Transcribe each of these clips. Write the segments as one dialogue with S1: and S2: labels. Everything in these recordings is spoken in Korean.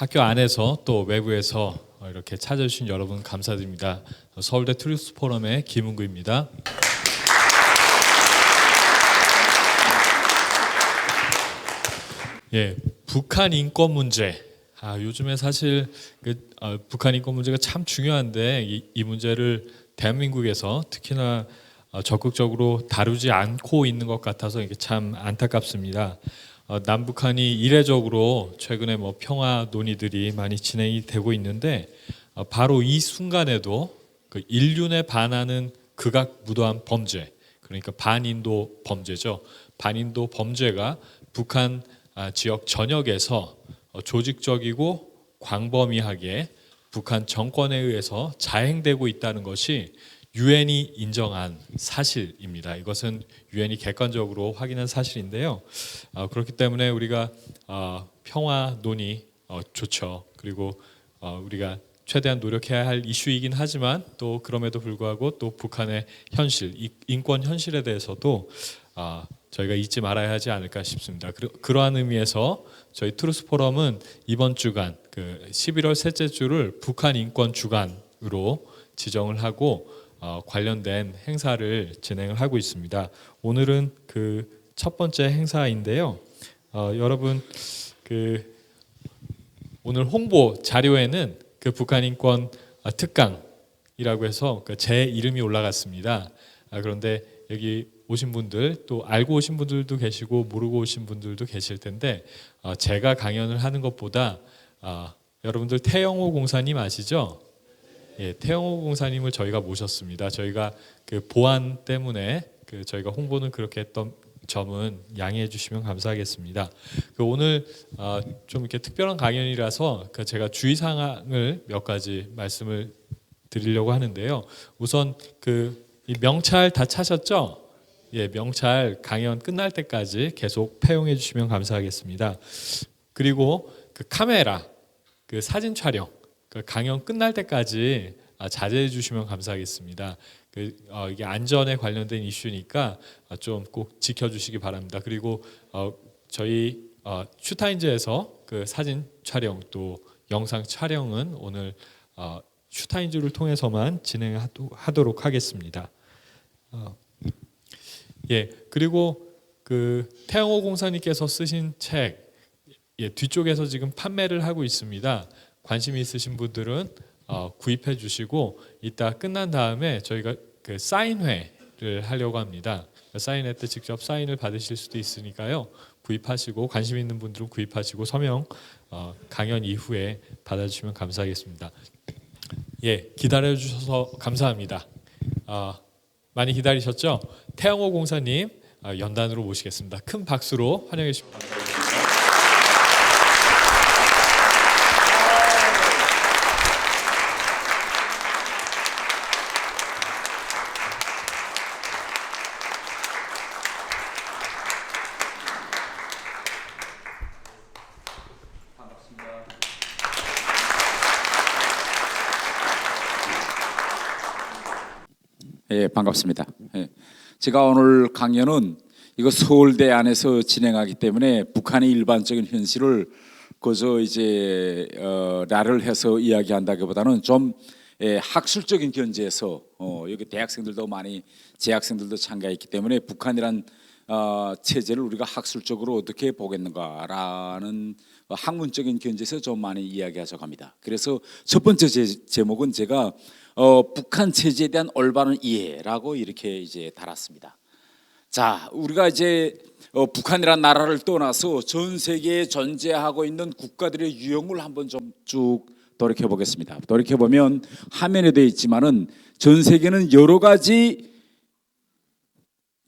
S1: 학교 안에서 또 외부에서 이렇게 찾아주신 여러분 감사드립니다. 서울대 트루스 포럼의 김은구입니다. 예, 북한 인권 문제. 요즘에 사실 북한 인권 문제가 참 중요한데 이 문제를 대한민국에서 특히나 적극적으로 다루지 않고 있는 것 같아서 이게 참 안타깝습니다. 남북한이 이례적으로 최근에 평화 논의들이 많이 진행이 되고 있는데 바로 이 순간에도 그 인륜에 반하는 극악무도한 범죄, 그러니까 반인도 범죄죠. 반인도 범죄가 북한 지역 전역에서 조직적이고 광범위하게 북한 정권에 의해서 자행되고 있다는 것이 유엔이 인정한 사실입니다. 이것은 유엔이 객관적으로 확인한 사실인데요. 그렇기 때문에 우리가 평화 논의 좋죠. 그리고 우리가 최대한 노력해야 할 이슈이긴 하지만 또 그럼에도 불구하고 또 북한의 현실, 인권 현실에 대해서도 저희가 잊지 말아야 하지 않을까 싶습니다. 그러한 의미에서 저희 트루스 포럼은 이번 주간 11월 셋째 주를 북한 인권 주간으로 지정을 하고 관련된 행사를 진행을 하고 있습니다. 오늘은 그 첫 번째 행사인데요. 여러분 오늘 홍보 자료에는 그 북한 인권 특강이라고 해서 제 이름이 올라갔습니다. 그런데 여기 오신 분들 또 알고 오신 분들도 계시고 모르고 오신 분들도 계실 텐데 제가 강연을 하는 것보다 여러분들 태영호 공사님 아시죠? 예, 태영호 공사님을 저희가 모셨습니다. 저희가 그 보안 때문에 저희가 홍보는 그렇게 했던 점은 양해해 주시면 감사하겠습니다. 오늘 좀 이렇게 특별한 강연이라서 제가 주의사항을 몇 가지 말씀을 드리려고 하는데요. 우선 이 명찰 다 차셨죠? 예, 명찰 강연 끝날 때까지 계속 폐용해 주시면 감사하겠습니다. 그리고 카메라, 사진 촬영, 강연 끝날 때까지 자제해 주시면 감사하겠습니다. 이게 안전에 관련된 이슈니까 좀 꼭 지켜주시기 바랍니다. 그리고 저희 슈타인즈에서 사진 촬영 또 영상 촬영은 오늘 슈타인즈를 통해서만 진행하도록 하겠습니다. 예, 그리고 태영호 공사님께서 쓰신 책 뒤쪽에서 지금 판매를 하고 있습니다. 관심 있으신 분들은 구입해 주시고 이따 끝난 다음에 저희가 사인회를 하려고 합니다. 사인회 때 직접 사인을 받으실 수도 있으니까요. 구입하시고 관심 있는 분들은 구입하시고 서명 강연 이후에 받아주시면 감사하겠습니다. 예, 기다려 주셔서 감사합니다. 많이 기다리셨죠? 태영호 공사님 연단으로 모시겠습니다. 큰 박수로 환영해 주시면 감사하겠습니다.
S2: 예, 반갑습니다. 예. 제가 오늘 강연은 이거 서울대 안에서 진행하기 때문에 북한의 일반적인 현실을 그저 이제 나를 해서 이야기한다기보다는 좀 학술적인 견지에서 여기 대학생들도 많이 재학생들도 참가했기 때문에 북한이란 체제를 우리가 학술적으로 어떻게 보겠는가라는 학문적인 견지에서 좀 많이 이야기하자고 합니다. 그래서 첫 번째 제목은 제가 북한 체제에 대한 올바른 이해라고 이렇게 이제 달았습니다. 자, 우리가 이제 북한이란 나라를 떠나서 전 세계에 존재하고 있는 국가들의 유형을 한번 좀 쭉 돌이켜 보겠습니다. 돌이켜 보면 화면에 되어 있지만은 전 세계는 여러 가지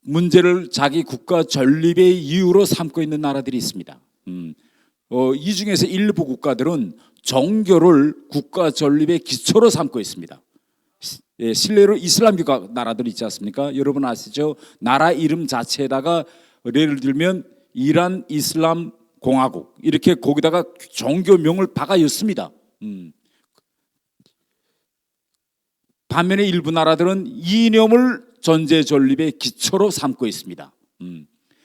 S2: 문제를 자기 국가 전립의 이유로 삼고 있는 나라들이 있습니다. 이 중에서 일부 국가들은 종교를 국가 전립의 기초로 삼고 있습니다. 예, 실례로 이슬람교 나라들 있지 않습니까? 여러분 아시죠? 나라 이름 자체에다가 예를 들면 이란 이슬람 공화국 이렇게 거기다가 종교명을 박아였습니다. 반면에 일부 나라들은 이념을 전제 전립의 기초로 삼고 있습니다.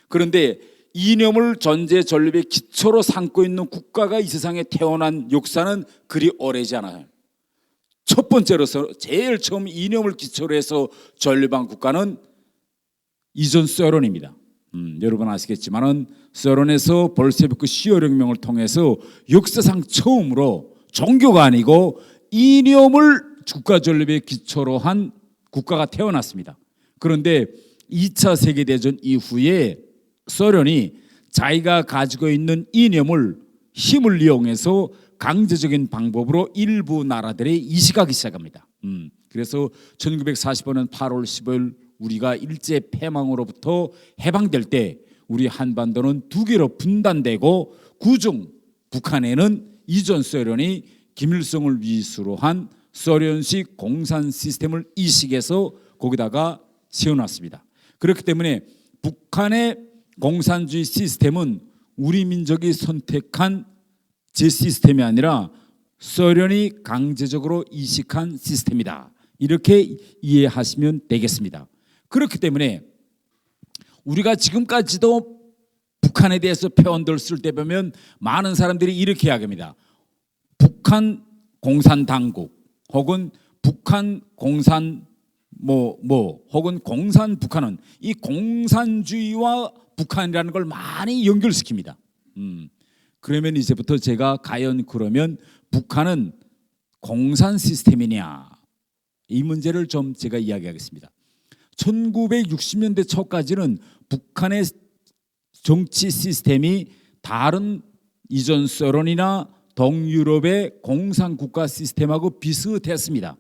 S2: 그런데 이념을 전제 전립의 기초로 삼고 있는 국가가 이 세상에 태어난 역사는 그리 오래지 않아요. 첫 번째로서 제일 처음 이념을 기초로 해서 전립한 국가는 이전 소련입니다. 여러분 아시겠지만은 소련에서 볼셰비크 시효혁명을 통해서 역사상 처음으로 종교가 아니고 이념을 국가 전립의 기초로 한 국가가 태어났습니다. 그런데 2차 세계대전 이후에 소련이 자기가 가지고 있는 이념을 힘을 이용해서 강제적인 방법으로 일부 나라들에 이식하기 시작합니다. 그래서 1945년 8월 15일 우리가 일제 패망으로부터 해방될 때 우리 한반도는 두 개로 분단되고 그중 북한에는 이전 소련이 김일성을 위수로 한 소련식 공산 시스템을 이식해서 거기다가 세워놨습니다. 그렇기 때문에 북한의 공산주의 시스템은 우리 민족이 선택한 제 시스템이 아니라 소련이 강제적으로 이식한 시스템이다. 이렇게 이해하시면 되겠습니다. 그렇기 때문에 우리가 지금까지도 북한에 대해서 표현들 쓸 때 보면 많은 사람들이 이렇게 이야기합니다. 북한 공산당국 혹은 북한 공산 혹은 공산 북한은 이 공산주의와 북한이라는 걸 많이 연결시킵니다. 그러면 이제부터 제가 과연 그러면 북한은 공산 시스템이냐 이 문제를 좀 제가 이야기하겠습니다. 1960년대 초까지는 북한의 정치 시스템이 다른 이전 소련이나 동유럽의 공산국가 시스템하고 비슷했습니다.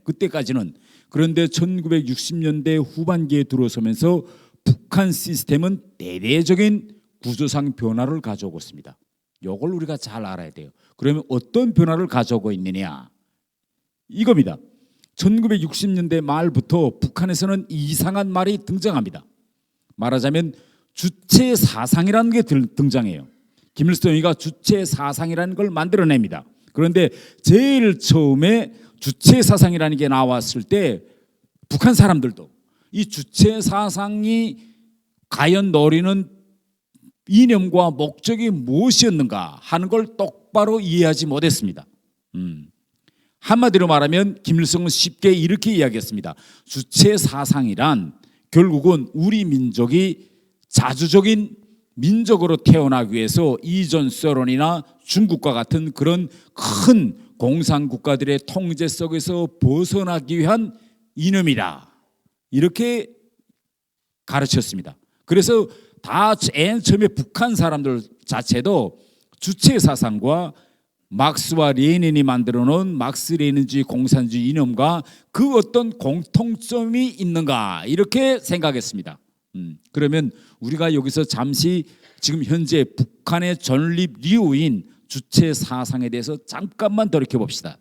S2: 그때까지는. 그런데 1960년대 후반기에 들어서면서 북한 시스템은 대대적인 구조상 변화를 가져오고 있습니다. 이걸 우리가 잘 알아야 돼요. 그러면 어떤 변화를 가져오고 있느냐 이겁니다. 1960년대 말부터 북한에서는 이상한 말이 등장합니다. 말하자면 주체 사상이라는 게 등장해요. 김일성이가 주체 사상이라는 걸 만들어냅니다. 그런데 제일 처음에 주체 사상이라는 게 나왔을 때 북한 사람들도 이 주체 사상이 과연 노리는 이념과 목적이 무엇이었는가 하는 걸 똑바로 이해하지 못했습니다. 한마디로 말하면 김일성은 쉽게 이렇게 이야기했습니다. 주체 사상이란 결국은 우리 민족이 자주적인 민족으로 태어나기 위해서 이전 소련이나 중국과 같은 그런 큰 공산국가들의 통제 속에서 벗어나기 위한 이념이다. 이렇게 가르쳤습니다. 그래서 다 맨 처음에 북한 사람들 자체도 주체 사상과 막스와 레닌이 만들어 놓은 막스 레닌주의 공산주의 이념과 그 어떤 공통점이 있는가 이렇게 생각했습니다. 그러면 우리가 여기서 잠시 지금 현재 북한의 전립 이유인 주체 사상에 대해서 잠깐만 돌이켜 봅시다.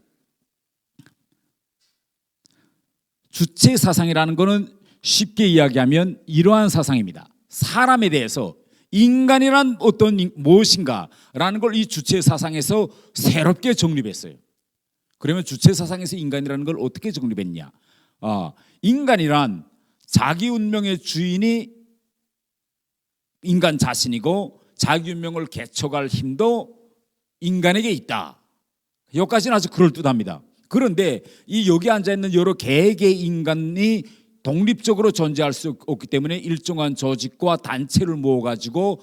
S2: 주체 사상이라는 것은 쉽게 이야기하면 이러한 사상입니다. 사람에 대해서 인간이란 어떤 무엇인가라는 걸 이 주체 사상에서 새롭게 정립했어요. 그러면 주체 사상에서 인간이라는 걸 어떻게 정립했냐? 인간이란 자기 운명의 주인이 인간 자신이고 자기 운명을 개척할 힘도 인간에게 있다. 여기까지는 아주 그럴듯합니다. 그런데 이 여기 앉아있는 여러 개개의 인간이 독립적으로 존재할 수 없기 때문에 일정한 조직과 단체를 모아가지고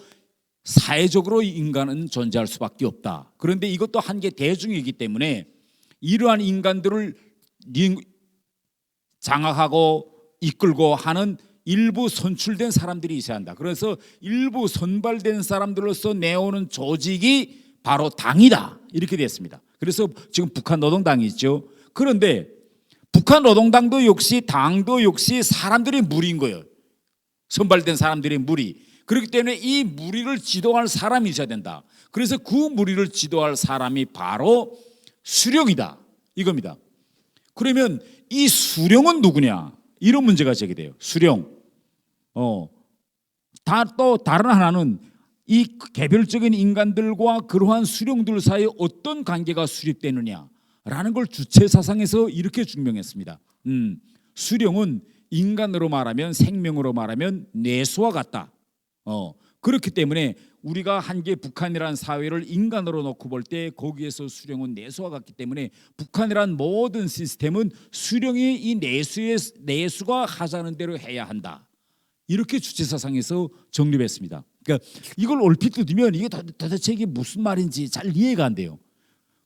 S2: 사회적으로 인간은 존재할 수밖에 없다. 그런데 이것도 한계 대중이기 때문에 이러한 인간들을 장악하고 이끌고 하는 일부 선출된 사람들이 있어야 한다. 그래서 일부 선발된 사람들로서 내오는 조직이 바로 당이다. 이렇게 됐습니다. 그래서 지금 북한 노동당이 있죠. 그런데 북한 노동당도 역시 당도 역시 사람들의 무리인 거예요. 선발된 사람들의 무리. 그렇기 때문에 이 무리를 지도할 사람이 있어야 된다. 그래서 그 무리를 지도할 사람이 바로 수령이다. 이겁니다. 그러면 이 수령은 누구냐? 이런 문제가 제기돼요. 수령. 또 다른 하나는 이 개별적인 인간들과 그러한 수령들 사이에 어떤 관계가 수립되느냐라는 걸 주체 사상에서 이렇게 증명했습니다. 수령은 인간으로 말하면 생명으로 말하면 뇌수와 같다. 그렇기 때문에 우리가 한계 북한이라는 사회를 인간으로 놓고 볼 때 거기에서 수령은 내수와 같기 때문에 북한이란 모든 시스템은 수령이 이 내수가 하자는 대로 해야 한다. 이렇게 주체사상에서 정립했습니다. 그러니까 이걸 얼핏 듣으면 이게 도대체 이게 무슨 말인지 잘 이해가 안 돼요.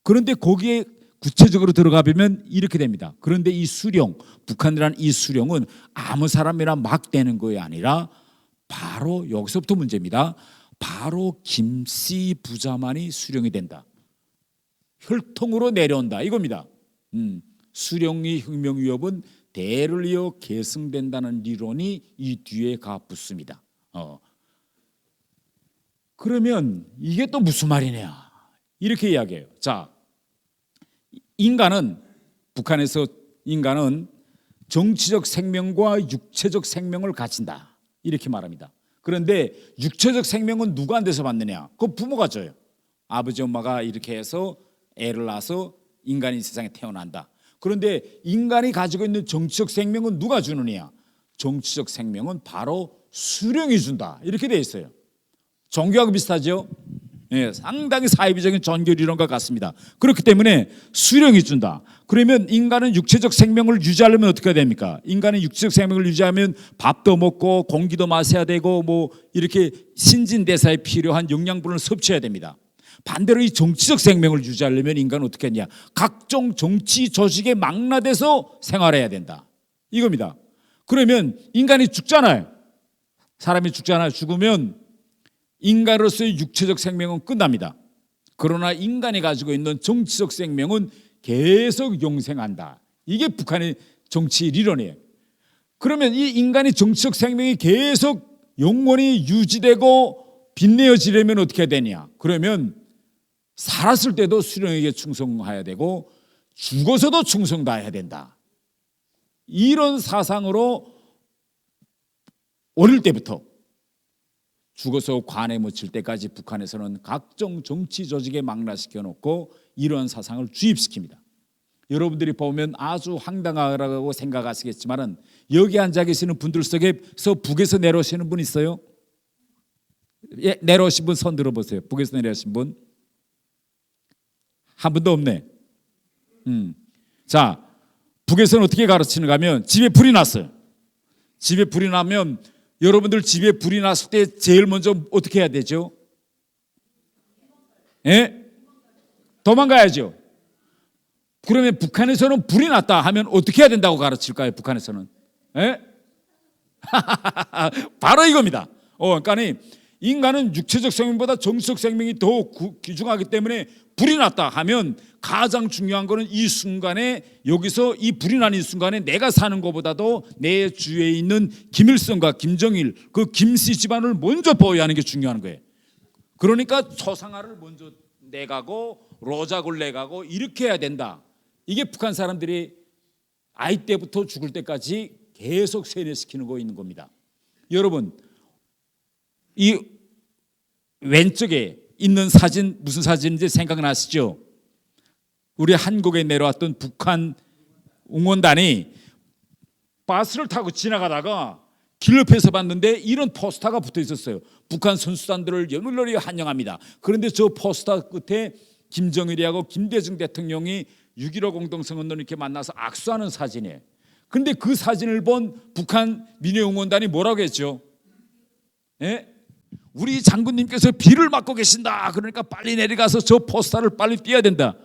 S2: 그런데 거기에 구체적으로 들어가 보면 이렇게 됩니다. 그런데 이 수령, 북한이란 이 수령은 아무 사람이나 막 되는 것이 아니라 바로 여기서부터 문제입니다. 바로 김씨 부자만이 수령이 된다. 혈통으로 내려온다 이겁니다. 수령의 혁명 위협은 대를 이어 계승된다는 리론이 이 뒤에 붙습니다. 그러면 이게 또 무슨 말이냐 이렇게 이야기해요. 자, 북한에서 인간은 정치적 생명과 육체적 생명을 가진다 이렇게 말합니다. 그런데 육체적 생명은 누구한테서 받느냐? 그 부모가 줘요. 아버지 엄마가 이렇게 해서 애를 낳아서 인간이 세상에 태어난다. 그런데 인간이 가지고 있는 정치적 생명은 누가 주느냐? 정치적 생명은 바로 수령이 준다 이렇게 돼 있어요. 종교하고 비슷하죠? 예, 상당히 사이비적인 종교 이론과 같습니다. 그렇기 때문에 수령이 준다. 그러면 인간은 육체적 생명을 유지하려면 어떻게 해야 됩니까? 인간은 육체적 생명을 유지하면 밥도 먹고 공기도 마셔야 되고 뭐 이렇게 신진대사에 필요한 영양분을 섭취해야 됩니다. 반대로 이 정치적 생명을 유지하려면 인간은 어떻게 했냐? 각종 정치 조직에 망라돼서 생활해야 된다. 이겁니다. 그러면 인간이 죽잖아요. 사람이 죽잖아요. 죽으면 인간으로서의 육체적 생명은 끝납니다. 그러나 인간이 가지고 있는 정치적 생명은 계속 용생한다. 이게 북한의 정치理論이에요. 그러면 이 인간의 정치적 생명이 계속 영원히 유지되고 빛내어지려면 어떻게 해야 되냐? 그러면 살았을 때도 수령에게 충성해야 되고 죽어서도 충성다해야 된다. 이런 사상으로 어릴 때부터 죽어서 관에 묻힐 때까지 북한에서는 각종 정치 조직에 망라시켜 놓고 이런 사상을 주입시킵니다. 여러분들이 보면 아주 황당하다고 생각하시겠지만 여기 앉아 계시는 분들 속에서 북에서 내려오시는 분 있어요? 예, 내려오신 분 손 들어보세요. 북에서 내려오신 분? 한 분도 없네. 자, 북에서는 어떻게 가르치는가 하면 집에 불이 났어요. 집에 불이 나면 여러분들 집에 불이 났을 때 제일 먼저 어떻게 해야 되죠? 예? 도망가야죠. 그러면 북한에서는 불이 났다 하면 어떻게 해야 된다고 가르칠까요? 북한에서는? 예? 바로 이겁니다. 그러니까 인간은 육체적 생명보다 정치적 생명이 더 귀중하기 때문에 불이 났다 하면 가장 중요한 거는 이 순간에 여기서 이 불이 나는 순간에 내가 사는 것보다도 내 주위에 있는 김일성과 김정일 그 김씨 집안을 먼저 보호하는 게 중요한 거예요. 그러니까 초상화를 먼저 내가고 로작을 내가고 이렇게 해야 된다. 이게 북한 사람들이 아이 때부터 죽을 때까지 계속 세뇌시키는 거 있는 겁니다. 여러분 이 왼쪽에 있는 사진 무슨 사진인지 생각나시죠? 우리 한국에 내려왔던 북한 응원단이 버스를 타고 지나가다가 길 옆에서 봤는데 이런 포스터가 붙어 있었어요. 북한 선수단들을 열렬히 환영합니다. 그런데 저 포스터 끝에 김정일이하고 김대중 대통령이 6.15 공동선언을 이렇게 만나서 악수하는 사진이에요. 그런데 그 사진을 본 북한 민주응원단이 뭐라고 했죠? 예? 우리 장군님께서 비를 맞고 계신다. 그러니까 빨리 내려가서 저 포스터를 빨리 띄어야 된다.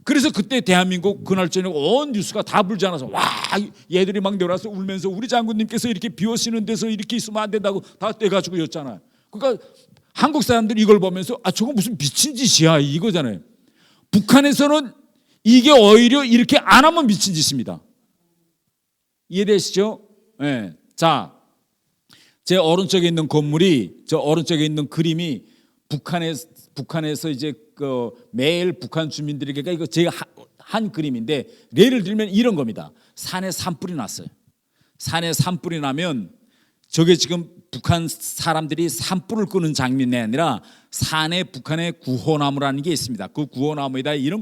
S2: 그래서 그때 대한민국 그날 저녁 온 뉴스가 다 불지 않아서 와 얘들이 막 내려와서 울면서 우리 장군님께서 이렇게 비 오시는 데서 이렇게 있으면 안 된다고 다 떼가지고 였잖아요. 그러니까 한국 사람들이 이걸 보면서 저거 무슨 미친 짓이야 이거잖아요. 북한에서는 이게 오히려 이렇게 안 하면 미친 짓입니다. 이해되시죠? 네. 자, 제 오른쪽에 있는 건물이 저 오른쪽에 있는 그림이 북한에서 이제 그 매일 북한 주민들에게 이거 제가 한 그림인데 예를 들면 이런 겁니다. 산에 산불이 났어요. 산에 산불이 나면 저게 지금 북한 사람들이 산불을 끄는 장면이 아니라 산에 북한의 구호나무라는 게 있습니다. 그 구호나무에다 이런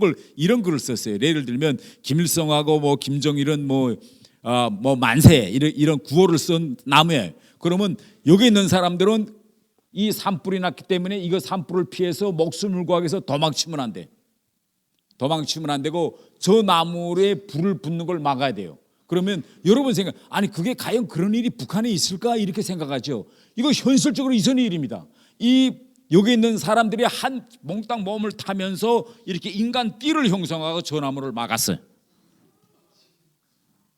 S2: 글을 썼어요. 예를 들면 김일성하고 뭐 김정일은 뭐 뭐 만세 이런 구호를 쓴 나무예요. 그러면 여기 있는 사람들은 이 산불이 났기 때문에 이거 산불을 피해서 목숨을 구하기 위해서 도망치면 안 돼. 도망치면 안 되고 저 나무에 불을 붙는 걸 막아야 돼요. 그러면 여러분 생각, 아니 그게 과연 그런 일이 북한에 있을까 이렇게 생각하죠. 이거 현실적으로 있었는 일입니다. 여기 있는 사람들이 한 몽땅 몸을 타면서 이렇게 인간 띠를 형성하고 저 나무를 막았어요.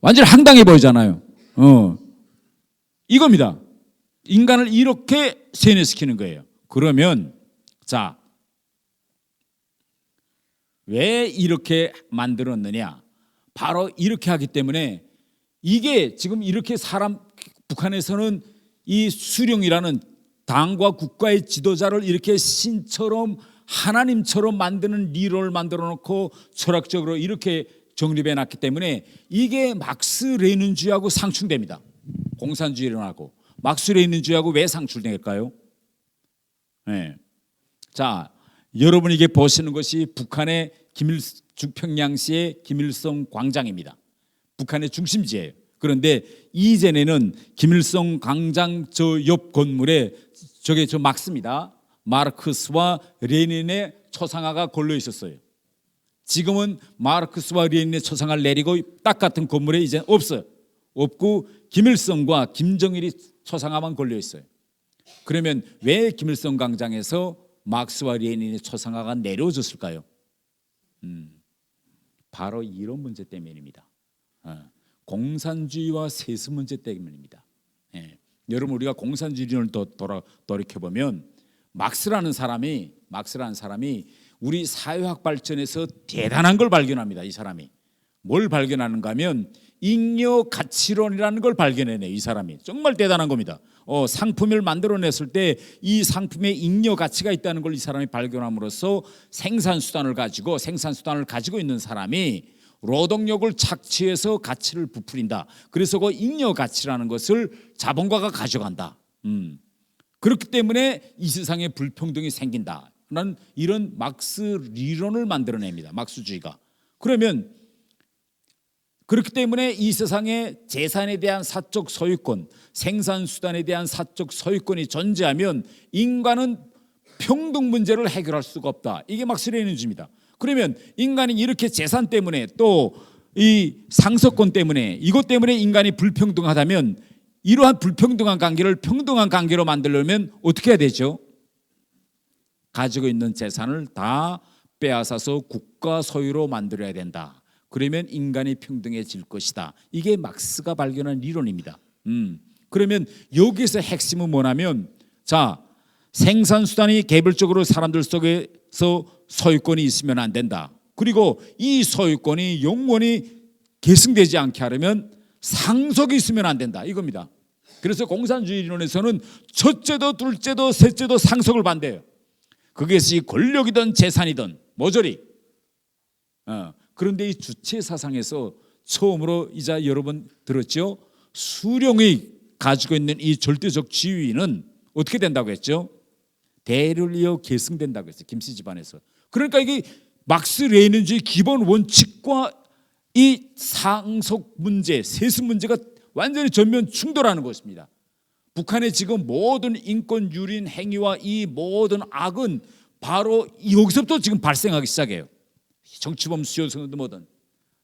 S2: 완전히 황당해 보이잖아요. 이겁니다. 인간을 이렇게 세뇌시키는 거예요. 그러면 자, 왜 이렇게 만들었느냐? 바로 이렇게 하기 때문에 이게 지금 이렇게 북한에서는 이 수령이라는 당과 국가의 지도자를 이렇게 신처럼 하나님처럼 만드는 리더를 만들어 놓고 철학적으로 이렇게 정립해 놨기 때문에 이게 막스 레닌주의하고 상충됩니다. 공산주의론하고 막스 레닌주의하고 왜 상충될까요? 네. 자, 여러분이 이게 보시는 것이 북한의 평양시의 김일성 광장입니다. 북한의 중심지예요. 그런데 이전에는 김일성 광장 저 옆 건물에 저게 저 막스입니다. 마르크스와 레닌의 초상화가 걸려 있었어요. 지금은 마르크스와 레닌의 초상화를 내리고 딱 같은 건물에 이제 없어요. 없고 김일성과 김정일이 초상화만 걸려 있어요. 그러면 왜 김일성 광장에서 마르크스와 레닌의 초상화가 내려졌을까요? 바로 이런 문제 때문입니다. 공산주의와 세습 문제 때문입니다. 예. 여러분 우리가 공산주의를 돌이켜보면 막스라는 사람이 우리 사회학 발전에서 대단한 걸 발견합니다. 이 사람이 뭘 발견하는가 하면 잉여 가치론이라는 걸 발견해내요. 이 사람이 정말 대단한 겁니다. 상품을 만들어냈을 때 이 상품에 잉여 가치가 있다는 걸 이 사람이 발견함으로써 생산수단을 가지고 있는 사람이 노동력을 착취해서 가치를 부풀린다. 그래서 그 잉여 가치라는 것을 자본가가 가져간다. 그렇기 때문에 이 세상에 불평등이 생긴다. 라는 이런 막스 리론을 만들어냅니다. 막스주의가. 그러면 그렇기 때문에 이 세상에 재산에 대한 사적 소유권, 생산수단에 대한 사적 소유권이 존재하면 인간은 평등 문제를 해결할 수가 없다. 이게 막스 레닌주의입니다. 그러면 인간이 이렇게 재산 때문에 또 이 상속권 때문에 이것 때문에 인간이 불평등하다면 이러한 불평등한 관계를 평등한 관계로 만들려면 어떻게 해야 되죠? 가지고 있는 재산을 다 빼앗아서 국가 소유로 만들어야 된다. 그러면 인간이 평등해질 것이다. 이게 막스가 발견한 리론입니다. 그러면 여기서 핵심은 뭐냐면 자, 생산수단이 개별적으로 사람들 속에서 소유권이 있으면 안 된다. 그리고 이 소유권이 영원히 계승되지 않게 하려면 상속이 있으면 안 된다. 이겁니다. 그래서 공산주의 이론에서는 첫째도 둘째도 셋째도 상속을 반대해요. 그것이 권력이든 재산이든 모조리. 그런데 이 주체 사상에서 처음으로 이제 여러분 들었죠? 수령이 가지고 있는 이 절대적 지위는 어떻게 된다고 했죠? 대를 이어 계승된다고 했어요. 김씨 집안에서. 그러니까 이게 막스 레닌주의 기본 원칙과 이 상속 문제, 세습 문제가 완전히 전면 충돌하는 것입니다. 북한의 지금 모든 인권 유린 행위와 이 모든 악은 바로 여기서부터 지금 발생하기 시작해요. 정치범 수요선도 뭐든.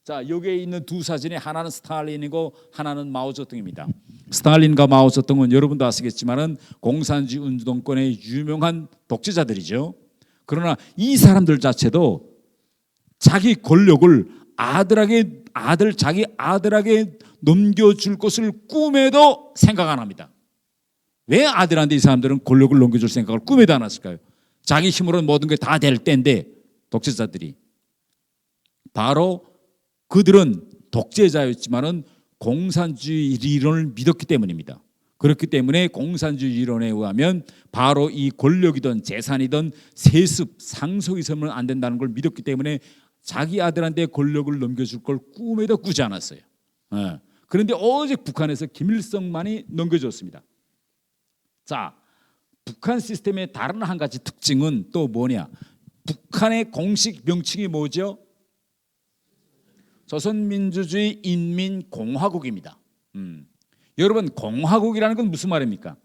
S2: 자, 여기에 있는 두 사진이 하나는 스탈린이고 하나는 마오쩌둥입니다. 스탈린과 마오쩌둥은 여러분도 아시겠지만은 공산주의 운동권의 유명한 독재자들이죠. 그러나 이 사람들 자체도 자기 권력을 자기 아들에게 넘겨줄 것을 꿈에도 생각 안 합니다. 왜 아들한테 이 사람들은 권력을 넘겨줄 생각을 꿈에도 안 했을까요? 자기 힘으로는 모든 게 다 될 때인데 독재자들이 바로 그들은 독재자였지만은 공산주의 이론을 믿었기 때문입니다. 그렇기 때문에 공산주의 이론에 의하면 바로 이 권력이든 재산이든 세습, 상속이 있으면 안 된다는 걸 믿었기 때문에 자기 아들한테 권력을 넘겨줄 걸 꿈에도 꾸지 않았어요. 그런데 오직 북한에서 김일성만이 넘겨줬습니다. 자, 북한 시스템의 다른 한 가지 특징은 또 뭐냐? 북한의 공식 명칭이 뭐죠? 조선민주주의 인민공화국입니다. 여러분, 공화국이라는 건 무슨 말입니까?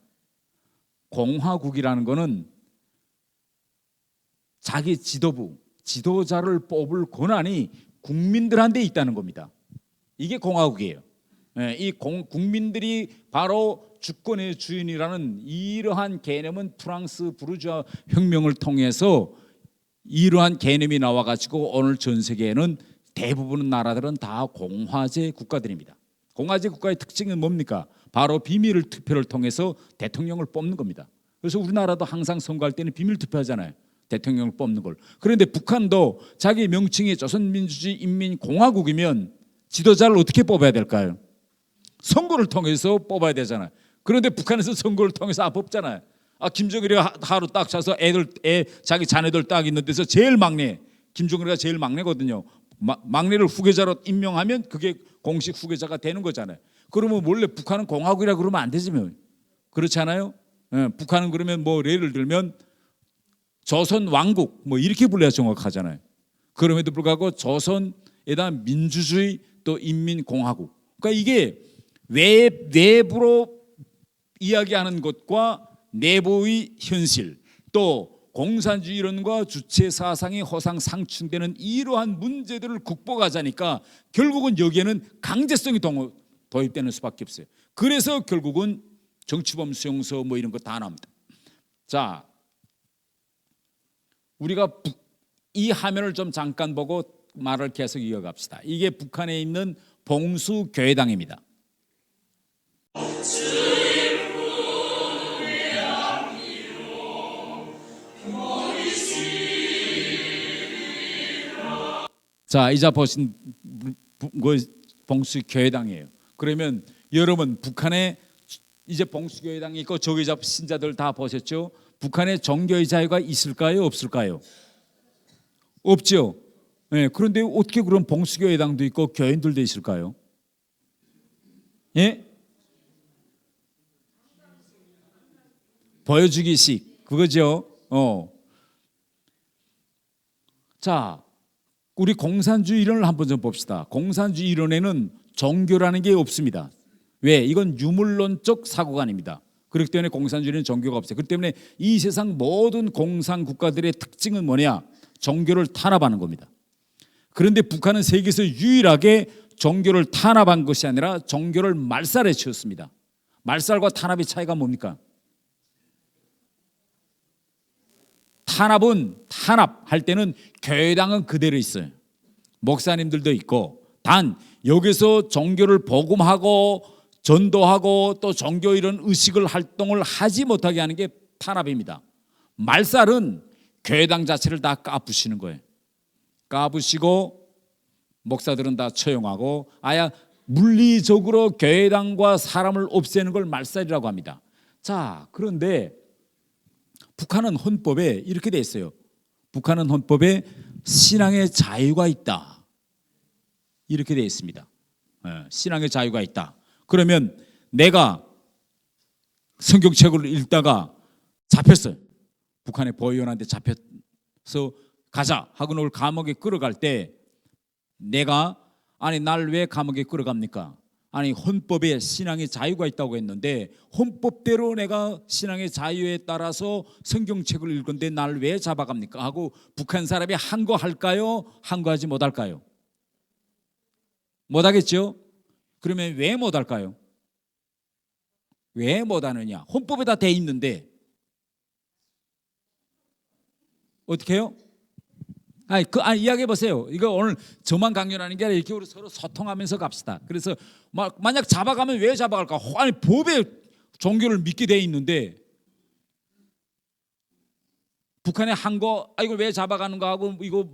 S2: 공화국이라는 거는 자기 지도부, 지도자를 뽑을 권한이 국민들한테 있다는 겁니다. 이게 공화국이에요. 이 국민들이 바로 주권의 주인이라는 이러한 개념은 프랑스 부르주아 혁명을 통해서 이러한 개념이 나와가지고 오늘 전 세계에는 대부분 나라들은 다 공화제 국가들입니다. 공화제 국가의 특징은 뭡니까? 바로 비밀 투표를 통해서 대통령을 뽑는 겁니다. 그래서 우리나라도 항상 선거할 때는 비밀 투표하잖아요. 대통령을 뽑는 걸. 그런데 북한도 자기 명칭이 조선민주주의 인민공화국이면 지도자를 어떻게 뽑아야 될까요? 선거를 통해서 뽑아야 되잖아요. 그런데 북한에서 선거를 통해서 뽑잖아요. 김정일이 하루 딱 차서 자기 자네들 딱 있는 데서 제일 막내, 김정일이가 제일 막내거든요. 막내를 후계자로 임명하면 그게 공식 후계자가 되는 거잖아요. 그러면 원래 북한은 공화국이라 그러면 안 되지 뭐. 그렇지 않아요? 북한은 그러면 뭐 예를 들면 조선 왕국 뭐 이렇게 불러야 정확하잖아요. 그럼에도 불구하고 조선에다 민주주의 또 인민공화국. 그러니까 이게 외부로 이야기하는 것과 내부의 현실 또 공산주의 이론과 주체 사상이 허상 상충되는 이러한 문제들을 극복하자니까 결국은 여기에는 강제성이 도입되는 수밖에 없어요. 그래서 결국은 정치범 수용소 뭐 이런 거 다 나옵니다. 자, 우리가 이 화면을 좀 잠깐 보고 말을 계속 이어갑시다. 이게 북한에 있는 봉수교회당입니다. 자, 이자 보신 봉수교회당이에요. 그러면 여러분 북한에 이제 봉수교회당이 있고 저기 신자들 다 보셨죠? 북한에 종교의 자유가 있을까요? 없을까요? 없죠. 네, 그런데 어떻게 그런 봉수교회당도 있고 교인들도 있을까요? 예? 보여주기식 그거죠. 자, 우리 공산주의 이론을 한번 좀 봅시다. 공산주의 이론에는 종교라는 게 없습니다. 왜? 이건 유물론적 사고관입니다. 그렇기 때문에 공산주의는 종교가 없어요. 그렇기 때문에 이 세상 모든 공산 국가들의 특징은 뭐냐? 종교를 탄압하는 겁니다. 그런데 북한은 세계에서 유일하게 종교를 탄압한 것이 아니라 종교를 말살해 치웠습니다. 말살과 탄압의 차이가 뭡니까? 탄압할 때는 교회당은 그대로 있어요. 목사님들도 있고 단 여기서 종교를 복음하고 전도하고 또 종교 이런 의식을 활동을 하지 못하게 하는 게 탄압입니다. 말살은 교회당 자체를 다 까부시는 거예요. 까부시고 목사들은 다 처형하고 아예 물리적으로 교회당과 사람을 없애는 걸 말살이라고 합니다. 자, 그런데 북한은 헌법에 이렇게 돼 있어요. 북한은 헌법에 신앙의 자유가 있다. 이렇게 돼 있습니다. 신앙의 자유가 있다. 그러면 내가 성경책을 읽다가 잡혔어요. 북한의 보위원한테 잡혀서 가자 하고 널 감옥에 끌어갈 때 내가 아니 날 왜 감옥에 끌어갑니까? 아니 헌법에 신앙의 자유가 있다고 했는데 헌법대로 내가 신앙의 자유에 따라서 성경책을 읽은데 날 왜 잡아갑니까? 하고 북한 사람이 항거할까요? 항거하지 못할까요? 못하겠죠? 그러면 왜 못할까요? 왜 못하느냐? 헌법에 다 돼 있는데 어떻게 해요? 이야기해 보세요. 이거 오늘 저만 강연하는 게 아니라 이렇게 우리 서로 소통하면서 갑시다. 그래서 만약 잡아가면 왜 잡아갈까? 아니 법에 종교를 믿게 돼 있는데 북한에 항거 이걸 왜 잡아가는가 하고 이거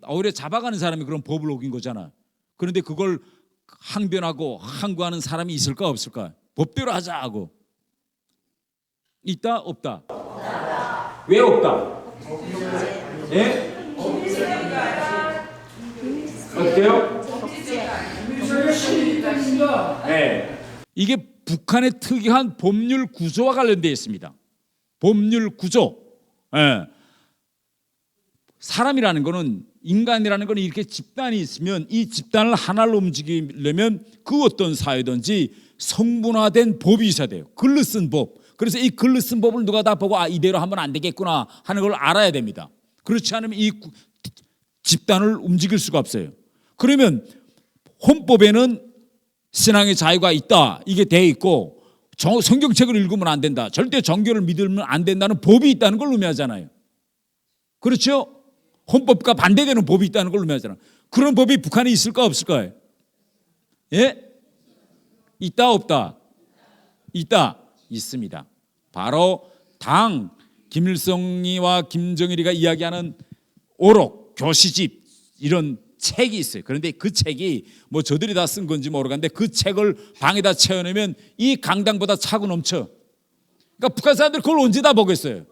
S2: 오히려 잡아가는 사람이 그런 법을 어긴 거잖아. 그런데 그걸 항변하고 항거하는 사람이 있을까 없을까? 법대로 하자 하고 있다 없다? 없다. 왜 없다? 예? 어때요? 네. 이게 북한의 특이한 법률 구조와 관련되어 있습니다. 법률 구조. 네. 사람이라는 거는, 인간이라는 거는 이렇게 집단이 있으면 이 집단을 하나로 움직이려면 그 어떤 사회든지 성분화된 법이 있어야 돼요. 글로 쓴 법. 그래서 이 글로 쓴 법을 누가 다 보고 이대로 하면 안 되겠구나 하는 걸 알아야 됩니다. 그렇지 않으면 이 집단을 움직일 수가 없어요. 그러면 헌법에는 신앙의 자유가 있다, 이게 돼 있고, 성경책을 읽으면 안 된다, 절대 종교를 믿으면 안 된다는 법이 있다는 걸 의미하잖아요. 그렇죠? 헌법과 반대되는 법이 있다는 걸 의미하잖아요. 그런 법이 북한에 있을까 없을까요? 예? 있다 없다? 있다. 있습니다. 바로 당 김일성이와 김정일이가 이야기하는 오록, 교시집, 이런 책이 있어요. 그런데 그 책이 뭐 저들이 다 쓴 건지 모르겠는데 그 책을 방에다 채워놓으면 이 강당보다 차고 넘쳐. 그러니까 북한 사람들 그걸 언제 다 보겠어요.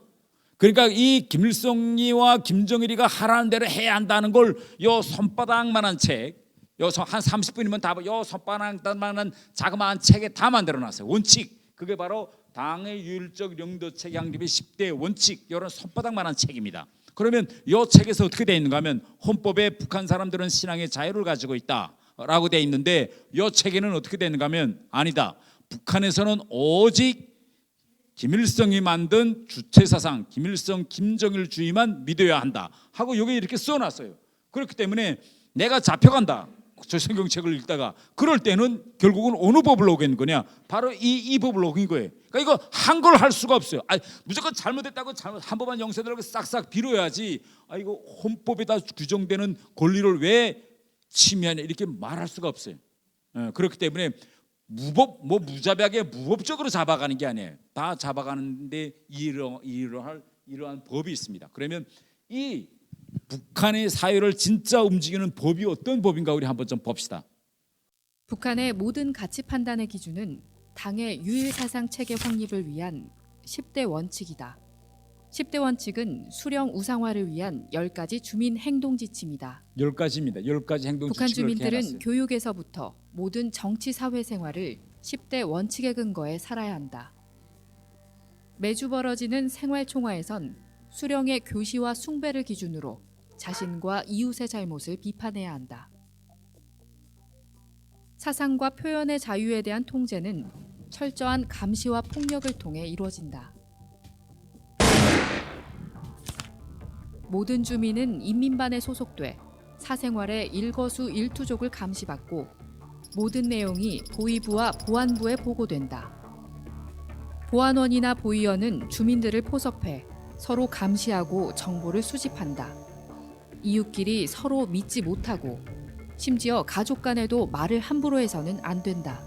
S2: 그러니까 이 김일성이와 김정일이가 하라는 대로 해야 한다는 걸 요 손바닥만한 책, 요 한 30분이면 다 요 손바닥만한 자그마한 책에 다 만들어놨어요. 원칙. 그게 바로 당의 유일적 영도책 양립의 10대 원칙, 이런 손바닥만한 책입니다. 그러면 이 책에서 어떻게 되어 있는가 하면 헌법에 북한 사람들은 신앙의 자유를 가지고 있다라고 되어 있는데, 이 책에는 어떻게 되어 있는가 하면 아니다, 북한에서는 오직 김일성이 만든 주체사상, 김일성 김정일주의만 믿어야 한다 하고 여기 이렇게 써놨어요. 그렇기 때문에 내가 잡혀간다, 저 성경책을 읽다가, 그럴 때는 결국은 어느 법을 어긴 거냐, 바로 이 법을 어긴 거예요. 그러니까 이거 한 걸 할 수가 없어요. 무조건 잘못했다고 한 법한 영세들하고 싹싹 빌어야지, 이거 헌법에다 규정되는 권리를 왜 침해하냐 이렇게 말할 수가 없어요. 그렇기 때문에 무자비하게 무법적으로 잡아가는 게 아니에요. 다 잡아가는데 이러한 법이 있습니다. 그러면 이 북한의 사회를 진짜 움직이는 법이 어떤 법인가 우리 한번 좀 봅시다.
S3: 북한의 모든 가치 판단의 기준은 당의 유일 사상 체계 확립을 위한 10대 원칙이다. 10대 원칙은 수령 우상화를 위한 10가지 주민 행동 지침이다.
S2: 10가지입니다. 10가지 행동
S3: 북한
S2: 지침을
S3: 주민들은
S2: 해놨어요.
S3: 교육에서부터 모든 정치 사회 생활을 10대 원칙에 근거해 살아야 한다. 매주 벌어지는 생활 총화에선 수령의 교시와 숭배를 기준으로 자신과 이웃의 잘못을 비판해야 한다. 사상과 표현의 자유에 대한 통제는 철저한 감시와 폭력을 통해 이루어진다. 모든 주민은 인민반에 소속돼 사생활의 일거수 일투족을 감시받고 모든 내용이 보위부와 보안부에 보고된다. 보안원이나 보위원은 주민들을 포섭해 서로 감시하고 정보를 수집한다. 이웃끼리 서로 믿지 못하고 심지어 가족 간에도 말을 함부로 해서는 안 된다.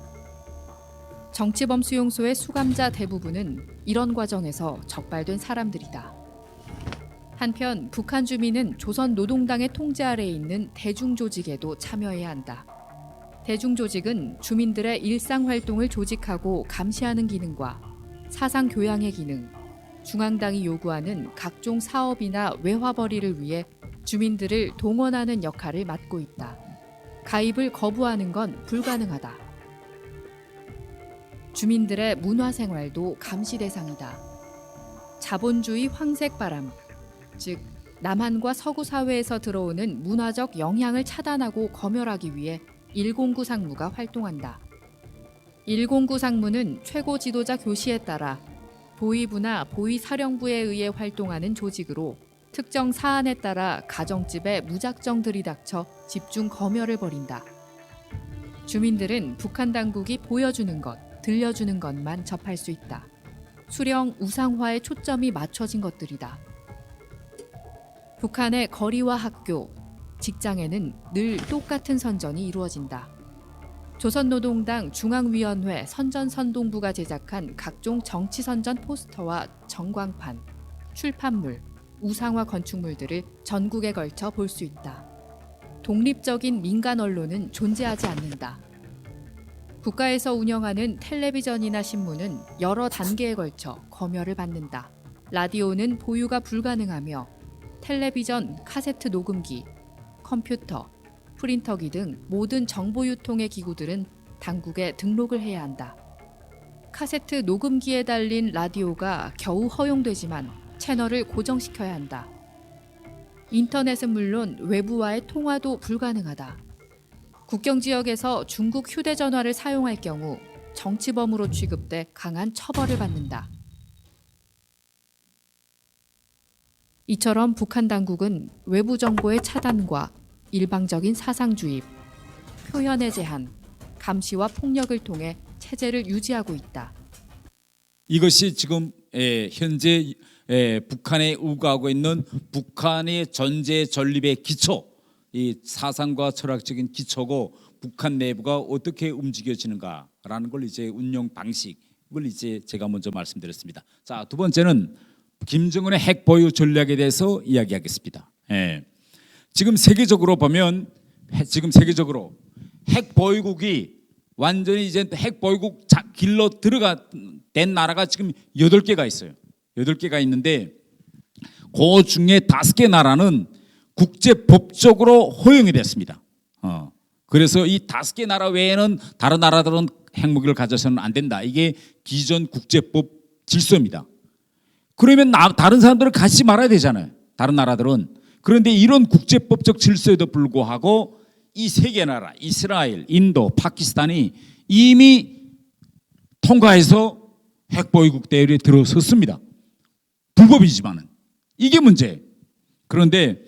S3: 정치범 수용소의 수감자 대부분은 이런 과정에서 적발된 사람들이다. 한편 북한 주민은 조선노동당의 통제 아래에 있는 대중조직에도 참여해야 한다. 대중조직은 주민들의 일상활동을 조직하고 감시하는 기능과 사상교양의 기능, 중앙당이 요구하는 각종 사업이나 외화벌이를 위해 주민들을 동원하는 역할을 맡고 있다. 가입을 거부하는 건 불가능하다. 주민들의 문화생활도 감시 대상이다. 자본주의 황색바람, 즉 남한과 서구 사회에서 들어오는 문화적 영향을 차단하고 검열하기 위해 109 상무가 활동한다. 109 상무는 최고 지도자 교시에 따라 보위부나 보위사령부에 의해 활동하는 조직으로 특정 사안에 따라 가정집에 무작정 들이닥쳐 집중 검열을 벌인다. 주민들은 북한 당국이 보여주는 것, 들려주는 것만 접할 수 있다. 수령 우상화에 초점이 맞춰진 것들이다. 북한의 거리와 학교, 직장에는 늘 똑같은 선전이 이루어진다. 조선노동당 중앙위원회 선전선동부가 제작한 각종 정치선전 포스터와 전광판, 출판물, 우상화 건축물들을 전국에 걸쳐 볼 수 있다. 독립적인 민간 언론은 존재하지 않는다. 국가에서 운영하는 텔레비전이나 신문은 여러 단계에 걸쳐 검열을 받는다. 라디오는 보유가 불가능하며 텔레비전, 카세트 녹음기, 컴퓨터, 프린터기 등 모든 정보 유통의 기구들은 당국에 등록을 해야 한다. 카세트 녹음기에 달린 라디오가 겨우 허용되지만 채널을 고정시켜야 한다. 인터넷은 물론 외부와의 통화도 불가능하다. 국경 지역에서 중국 휴대전화를 사용할 경우 정치범으로 취급돼 강한 처벌을 받는다. 이처럼 북한 당국은 외부 정보의 차단과 일방적인 사상 주입, 표현의 제한, 감시와 폭력을 통해 체제를 유지하고 있다.
S2: 이것이 지금 현재 북한에 우거하고 있는 북한의 전제 전립의 기초, 이 사상과 철학적인 기초고 북한 내부가 어떻게 움직여지는가라는 걸 이제 운영 방식을 이제 제가 먼저 말씀드렸습니다. 자, 두 번째는 김정은의 핵 보유 전략에 대해서 이야기하겠습니다. 지금 세계적으로 보면 지금 세계적으로 핵 보유국이 완전히 이제 핵 보유국 길로 된 나라가 지금 8개가 있어요. 8개가 있는데 그 중에 5개 나라는 국제법적으로 허용이 됐습니다. 그래서 이 5개 나라 외에는 다른 나라들은 핵무기를 가져서는 안 된다. 이게 기존 국제법 질서입니다. 그러면 다른 사람들은 가지 말아야 되잖아요. 다른 나라들은. 그런데 이런 국제법적 질서에도 불구하고 이 3개 나라, 이스라엘, 인도, 파키스탄이 이미 통과해서 핵보유국 대열에 들어섰습니다. 불법이지만은 이게 문제예요. 그런데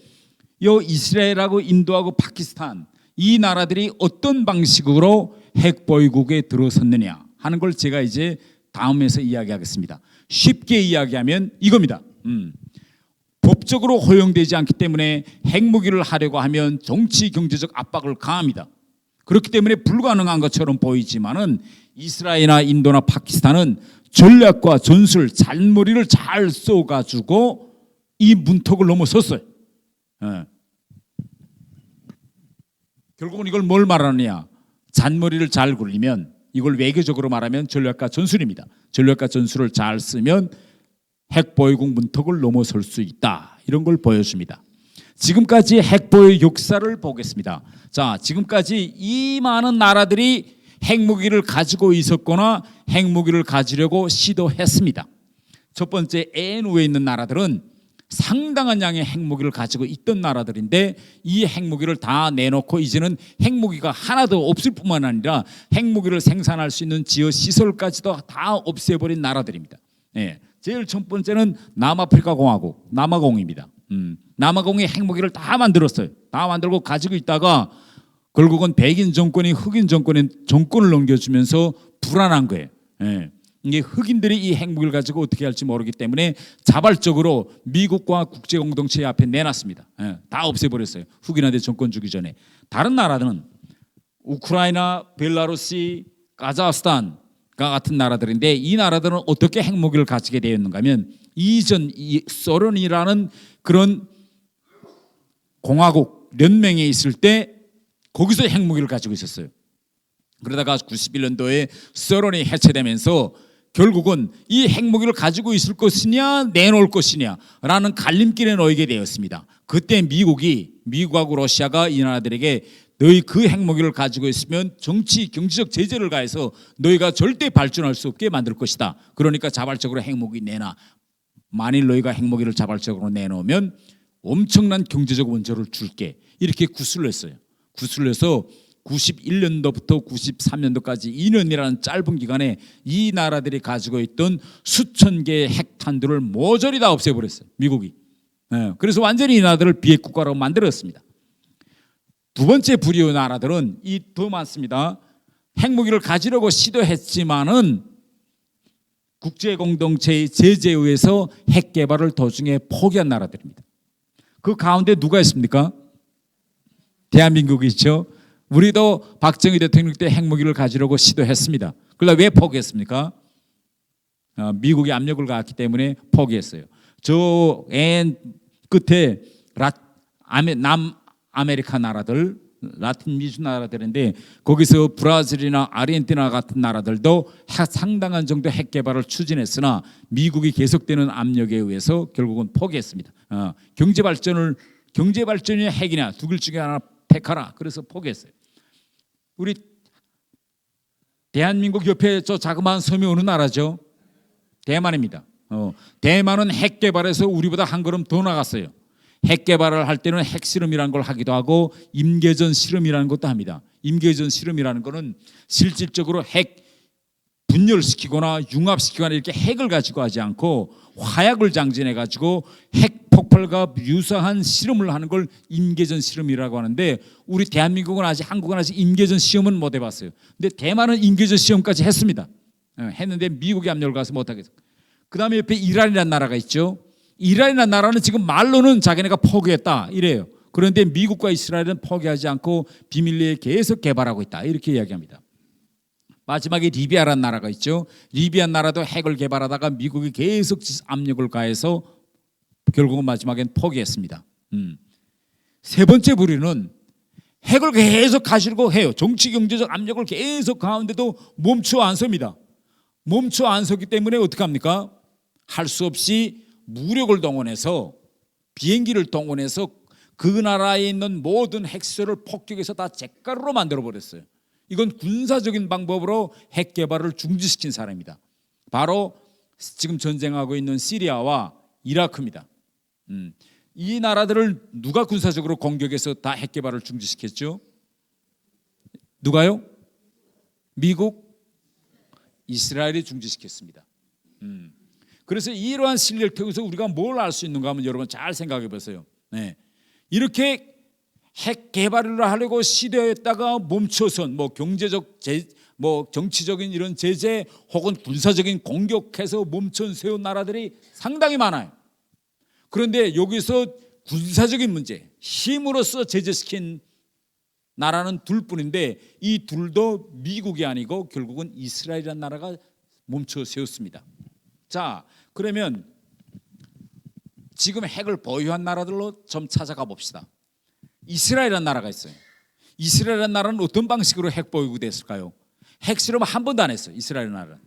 S2: 이 이스라엘하고 인도하고 파키스탄 이 나라들이 어떤 방식으로 핵보유국에 들어섰느냐 하는 걸 제가 이제 다음에서 이야기하겠습니다. 쉽게 이야기하면 이겁니다. 법적으로 허용되지 않기 때문에 핵무기를 하려고 하면 정치 경제적 압박을 가합니다. 그렇기 때문에 불가능한 것처럼 보이지만은 이스라엘이나 인도나 파키스탄은 전략과 전술, 잔머리를 잘 써가지고 이 문턱을 넘어섰어요. 결국은 이걸 뭘 말하느냐? 잔머리를 잘 굴리면 이걸 외교적으로 말하면 전략과 전술입니다. 전략과 전술을 잘 쓰면 핵보유국 문턱을 넘어설 수 있다. 이런 걸 보여줍니다. 지금까지 핵보유 역사를 보겠습니다. 자, 지금까지 이 많은 나라들이 핵무기를 가지고 있었거나 핵무기를 가지려고 시도했습니다. 첫 번째 맨 위에 있는 나라들은 상당한 양의 핵무기를 가지고 있던 나라들인데 이 핵무기를 다 내놓고 이제는 핵무기가 하나도 없을 뿐만 아니라 핵무기를 생산할 수 있는 지어 시설까지도 다 없애버린 나라들입니다. 제일 첫 번째는 남아프리카 공화국, 남아공입니다. 남아공이 핵무기를 다 만들었어요. 다 만들고 가지고 있다가 결국은 백인 정권이 흑인 정권에 정권을 넘겨주면서 불안한 거예요. 이게 흑인들이 이 핵무기를 가지고 어떻게 할지 모르기 때문에 자발적으로 미국과 국제 공동체 앞에 내놨습니다. 다 없애버렸어요. 흑인한테 정권 주기 전에. 다른 나라들은 우크라이나, 벨라루시, 카자흐스탄 같은 나라들인데 이 나라들은 어떻게 핵무기를 가지게 되었는가 하면 이전 소련이라는 그런 공화국 연맹에 있을 때 거기서 핵무기를 가지고 있었어요. 그러다가 91년도에 소련이 해체되면서 결국은 이 핵무기를 가지고 있을 것이냐 내놓을 것이냐 라는 갈림길에 놓이게 되었습니다. 그때 미국하고 러시아가 이 나라들에게 너희 그 핵무기를 가지고 있으면 정치 경제적 제재를 가해서 너희가 절대 발전할 수 없게 만들 것이다. 그러니까 자발적으로 핵무기 내놔. 만일 너희가 핵무기를 자발적으로 내놓으면 엄청난 경제적 원조를 줄게. 이렇게 구슬을 했어요. 구슬을 해서 91년도부터 93년도까지 2년이라는 짧은 기간에 이 나라들이 가지고 있던 수천 개의 핵탄두를 모조리 다 없애버렸어요. 미국이. 그래서 완전히 이 나라들을 비핵국가로 만들었습니다. 두 번째 부류 나라들은 더 많습니다. 핵무기를 가지려고 시도했지만은 국제공동체의 제재에 의해서 핵 개발을 도중에 포기한 나라들입니다. 그 가운데 누가 있습니까? 대한민국이 있죠. 우리도 박정희 대통령 때 핵무기를 가지려고 시도했습니다. 그러나 왜 포기했습니까? 미국이 압력을 가했기 때문에 포기했어요. 저 끝에 남아메리카 나라들, 라틴 미주 나라들인데 거기서 브라질이나 아르헨티나 같은 나라들도 상당한 정도 핵 개발을 추진했으나 미국이 계속되는 압력에 의해서 결국은 포기했습니다. 경제 발전이 핵이냐 두 개 중에 하나 택하라. 그래서 포기했어요. 우리 대한민국 옆에 저 자그마한 섬이 어느 나라죠? 대만입니다. 대만은 핵 개발에서 우리보다 한 걸음 더 나갔어요. 핵 개발을 할 때는 핵실험이라는 걸 하기도 하고 임계전 실험이라는 것도 합니다. 임계전 실험이라는 거는 실질적으로 핵 분열시키거나 융합시키거나 이렇게 핵을 가지고 하지 않고 화약을 장전해 가지고 핵 폭발과 유사한 실험을 하는 걸 임계전 실험이라고 하는데, 우리 대한민국은 아직, 한국은 아직 임계전 시험은 못 해봤어요. 근데 대만은 임계전 시험까지 했습니다. 했는데 미국이 압력을 가서 못 하겠어요. 그 다음에 옆에 이란이라는 나라가 있죠. 이란이라는 나라는 지금 말로는 자기네가 포기했다 이래요. 그런데 미국과 이스라엘은 포기하지 않고 비밀리에 계속 개발하고 있다 이렇게 이야기합니다. 마지막에 리비아라는 나라가 있죠. 리비아 나라도 핵을 개발하다가 미국이 계속 압력을 가해서 결국은 마지막엔 포기했습니다. 세 번째 부류는 핵을 계속 가지고 해요. 정치 경제적 압력을 계속 가하는데도 멈춰 안 섭니다. 멈춰 안 서기 때문에 어떻게 합니까? 할 수 없이 무력을 동원해서, 비행기를 동원해서 그 나라에 있는 모든 핵시설을 폭격해서 다 잿가루로 만들어 버렸어요. 이건 군사적인 방법으로 핵 개발을 중지시킨 사람입니다. 바로 지금 전쟁하고 있는 시리아와 이라크입니다. 이 나라들을 누가 군사적으로 공격해서 다 핵 개발을 중지시켰죠? 누가요? 미국, 이스라엘이 중지시켰습니다. 그래서 이러한 실리를 통해서 우리가 뭘 알 수 있는가 하면 여러분 잘 생각해 보세요. 네. 이렇게 핵 개발을 하려고 시도했다가 멈춰선 경제적 정치적인 이런 제재 혹은 군사적인 공격해서 멈춰세운 나라들이 상당히 많아요. 그런데 여기서 군사적인 문제, 힘으로써 제재시킨 나라는 둘뿐인데 이 둘도 미국이 아니고 결국은 이스라엘이라는 나라가 멈춰 세웠습니다. 자, 그러면 지금 핵을 보유한 나라들로 좀 찾아가 봅시다. 이스라엘이라는 나라가 있어요. 이스라엘이라는 나라는 어떤 방식으로 핵 보유가 됐을까요? 핵실험 한 번도 안 했어요. 이스라엘 나라는.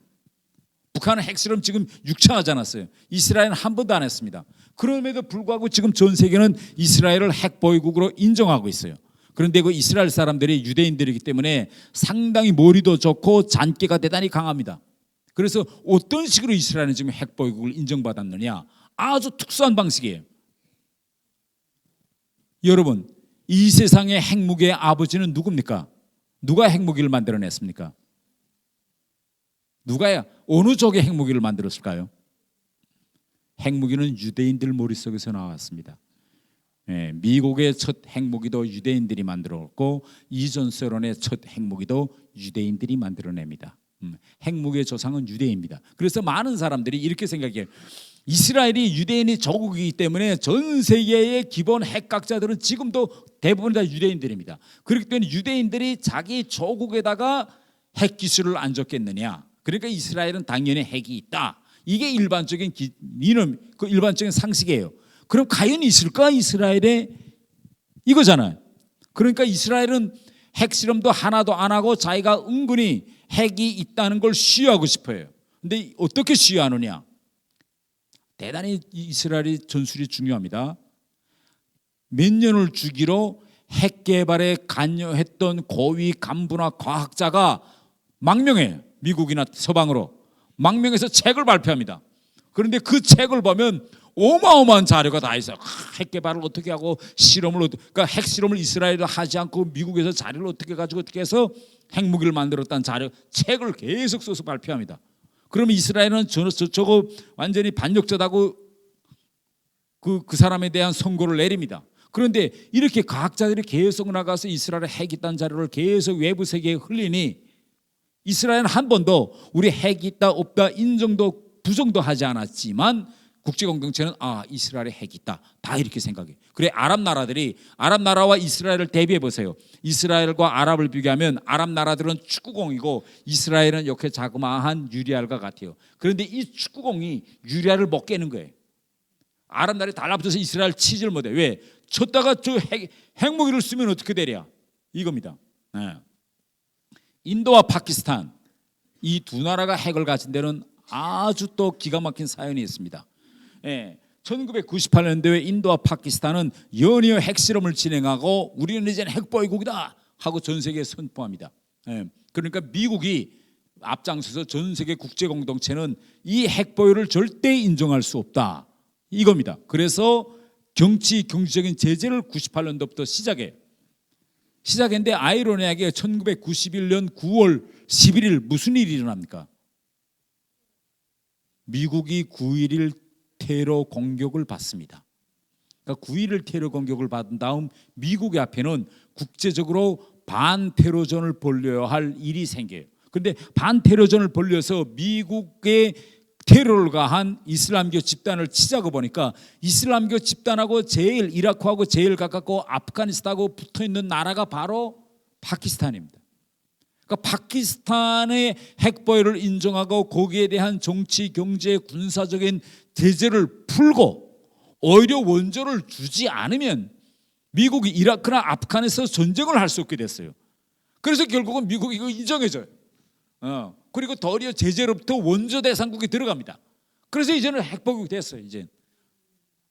S2: 북한은 핵실험 지금 6차 하지 않았어요. 이스라엘은 한 번도 안 했습니다. 그럼에도 불구하고 지금 전 세계는 이스라엘을 핵 보유국으로 인정하고 있어요. 그런데 그 이스라엘 사람들이 유대인들이기 때문에 상당히 머리도 좋고 잔꾀가 대단히 강합니다. 그래서 어떤 식으로 이스라엘은 지금 핵 보유국을 인정받았느냐? 아주 특수한 방식이에요. 여러분, 이 세상의 핵무기의 아버지는 누굽니까? 누가 핵무기를 만들어냈습니까? 누가야? 어느 쪽의 핵무기를 만들었을까요? 핵무기는 유대인들 머릿속에서 나왔습니다. 미국의 첫 핵무기도 유대인들이 만들었고 이전 소련의 첫 핵무기도 유대인들이 만들어냅니다. 핵무기의 조상은 유대인입니다. 그래서 많은 사람들이 이렇게 생각해요. 이스라엘이 유대인이 조국이기 때문에 전 세계의 기본 핵각자들은 지금도 대부분 다 유대인들입니다. 그렇기 때문에 유대인들이 자기 조국에다가 핵 기술을 안 줬겠느냐. 그러니까 이스라엘은 당연히 핵이 있다. 이게 일반적인 그 일반적인 상식이에요. 그럼 과연 있을까 이스라엘에? 이거잖아요. 그러니까 이스라엘은 핵 실험도 하나도 안 하고 자기가 은근히 핵이 있다는 걸 시유하고 싶어요. 근데 어떻게 시유하느냐? 대단히 이스라엘의 전술이 중요합니다. 몇 년을 주기로 핵 개발에 관여했던 고위 간부나 과학자가 망명해요. 미국이나 서방으로 망명해서 책을 발표합니다. 그런데 그 책을 보면 어마어마한 자료가 다 있어요. 핵 개발을 어떻게 하고 그러니까 핵 실험을 이스라엘이 하지 않고 미국에서 자료를 어떻게 가지고 어떻게 해서 핵무기를 만들었다는 자료 책을 계속 써서 발표합니다. 그러면 이스라엘은 저거 완전히 반역자다고 그 사람에 대한 선고를 내립니다. 그런데 이렇게 과학자들이 계속 나가서 이스라엘에 핵이 있다는 자료를 계속 외부 세계에 흘리니 이스라엘은 한 번도 우리 핵이 있다 없다 인정도 부정도 하지 않았지만 국제공동체는 이스라엘에 핵이 있다 다 이렇게 생각해요. 그래 아랍 나라와 이스라엘을 대비해 보세요. 이스라엘과 아랍을 비교하면 아랍 나라들은 축구공이고 이스라엘은 이렇게 자그마한 유리알과 같아요. 그런데 이 축구공이 유리알을 못 깨는 거예요. 아랍 나라에 달라붙어서 이스라엘 치질 못해. 왜? 쳤다가 저 핵무기를 쓰면 어떻게 되랴? 이겁니다. 인도와 파키스탄 이 두 나라가 핵을 가진 데는 아주 또 기가 막힌 사연이 있습니다. 1998년도에 인도와 파키스탄은 연이어 핵실험을 진행하고 우리는 이제는 핵보유국이다 하고 전 세계에 선포합니다. 그러니까 미국이 앞장서서 전 세계 국제공동체는 이 핵보유를 절대 인정할 수 없다 이겁니다. 그래서 정치 경제적인 제재를 98년도부터 시작했는데 아이러니하게 1991년 9월 11일 무슨 일이 일어납니까? 미국이 9.11 테러 공격을 받습니다. 그러니까 9.11 테러 공격을 받은 다음 미국의 앞에는 국제적으로 반테러전을 벌여야 할 일이 생겨요. 그런데 반테러전을 벌려서 미국의 테러를 가한 이슬람교 집단을 치자고 보니까 이슬람교 집단하고 제일 이라크하고 제일 가깝고 아프가니스탄하고 붙어있는 나라가 바로 파키스탄입니다. 그러니까 파키스탄의 핵보유를 인정하고 거기에 대한 정치, 경제, 군사적인 제재를 풀고 오히려 원조를 주지 않으면 미국이 이라크나 아프간에서 전쟁을 할 수 없게 됐어요. 그래서 결국은 미국이 이거 인정해줘요. 그리고 도리어 제재로부터 원조 대상국이 들어갑니다. 그래서 이제는 핵보유국이 됐어요. 이제.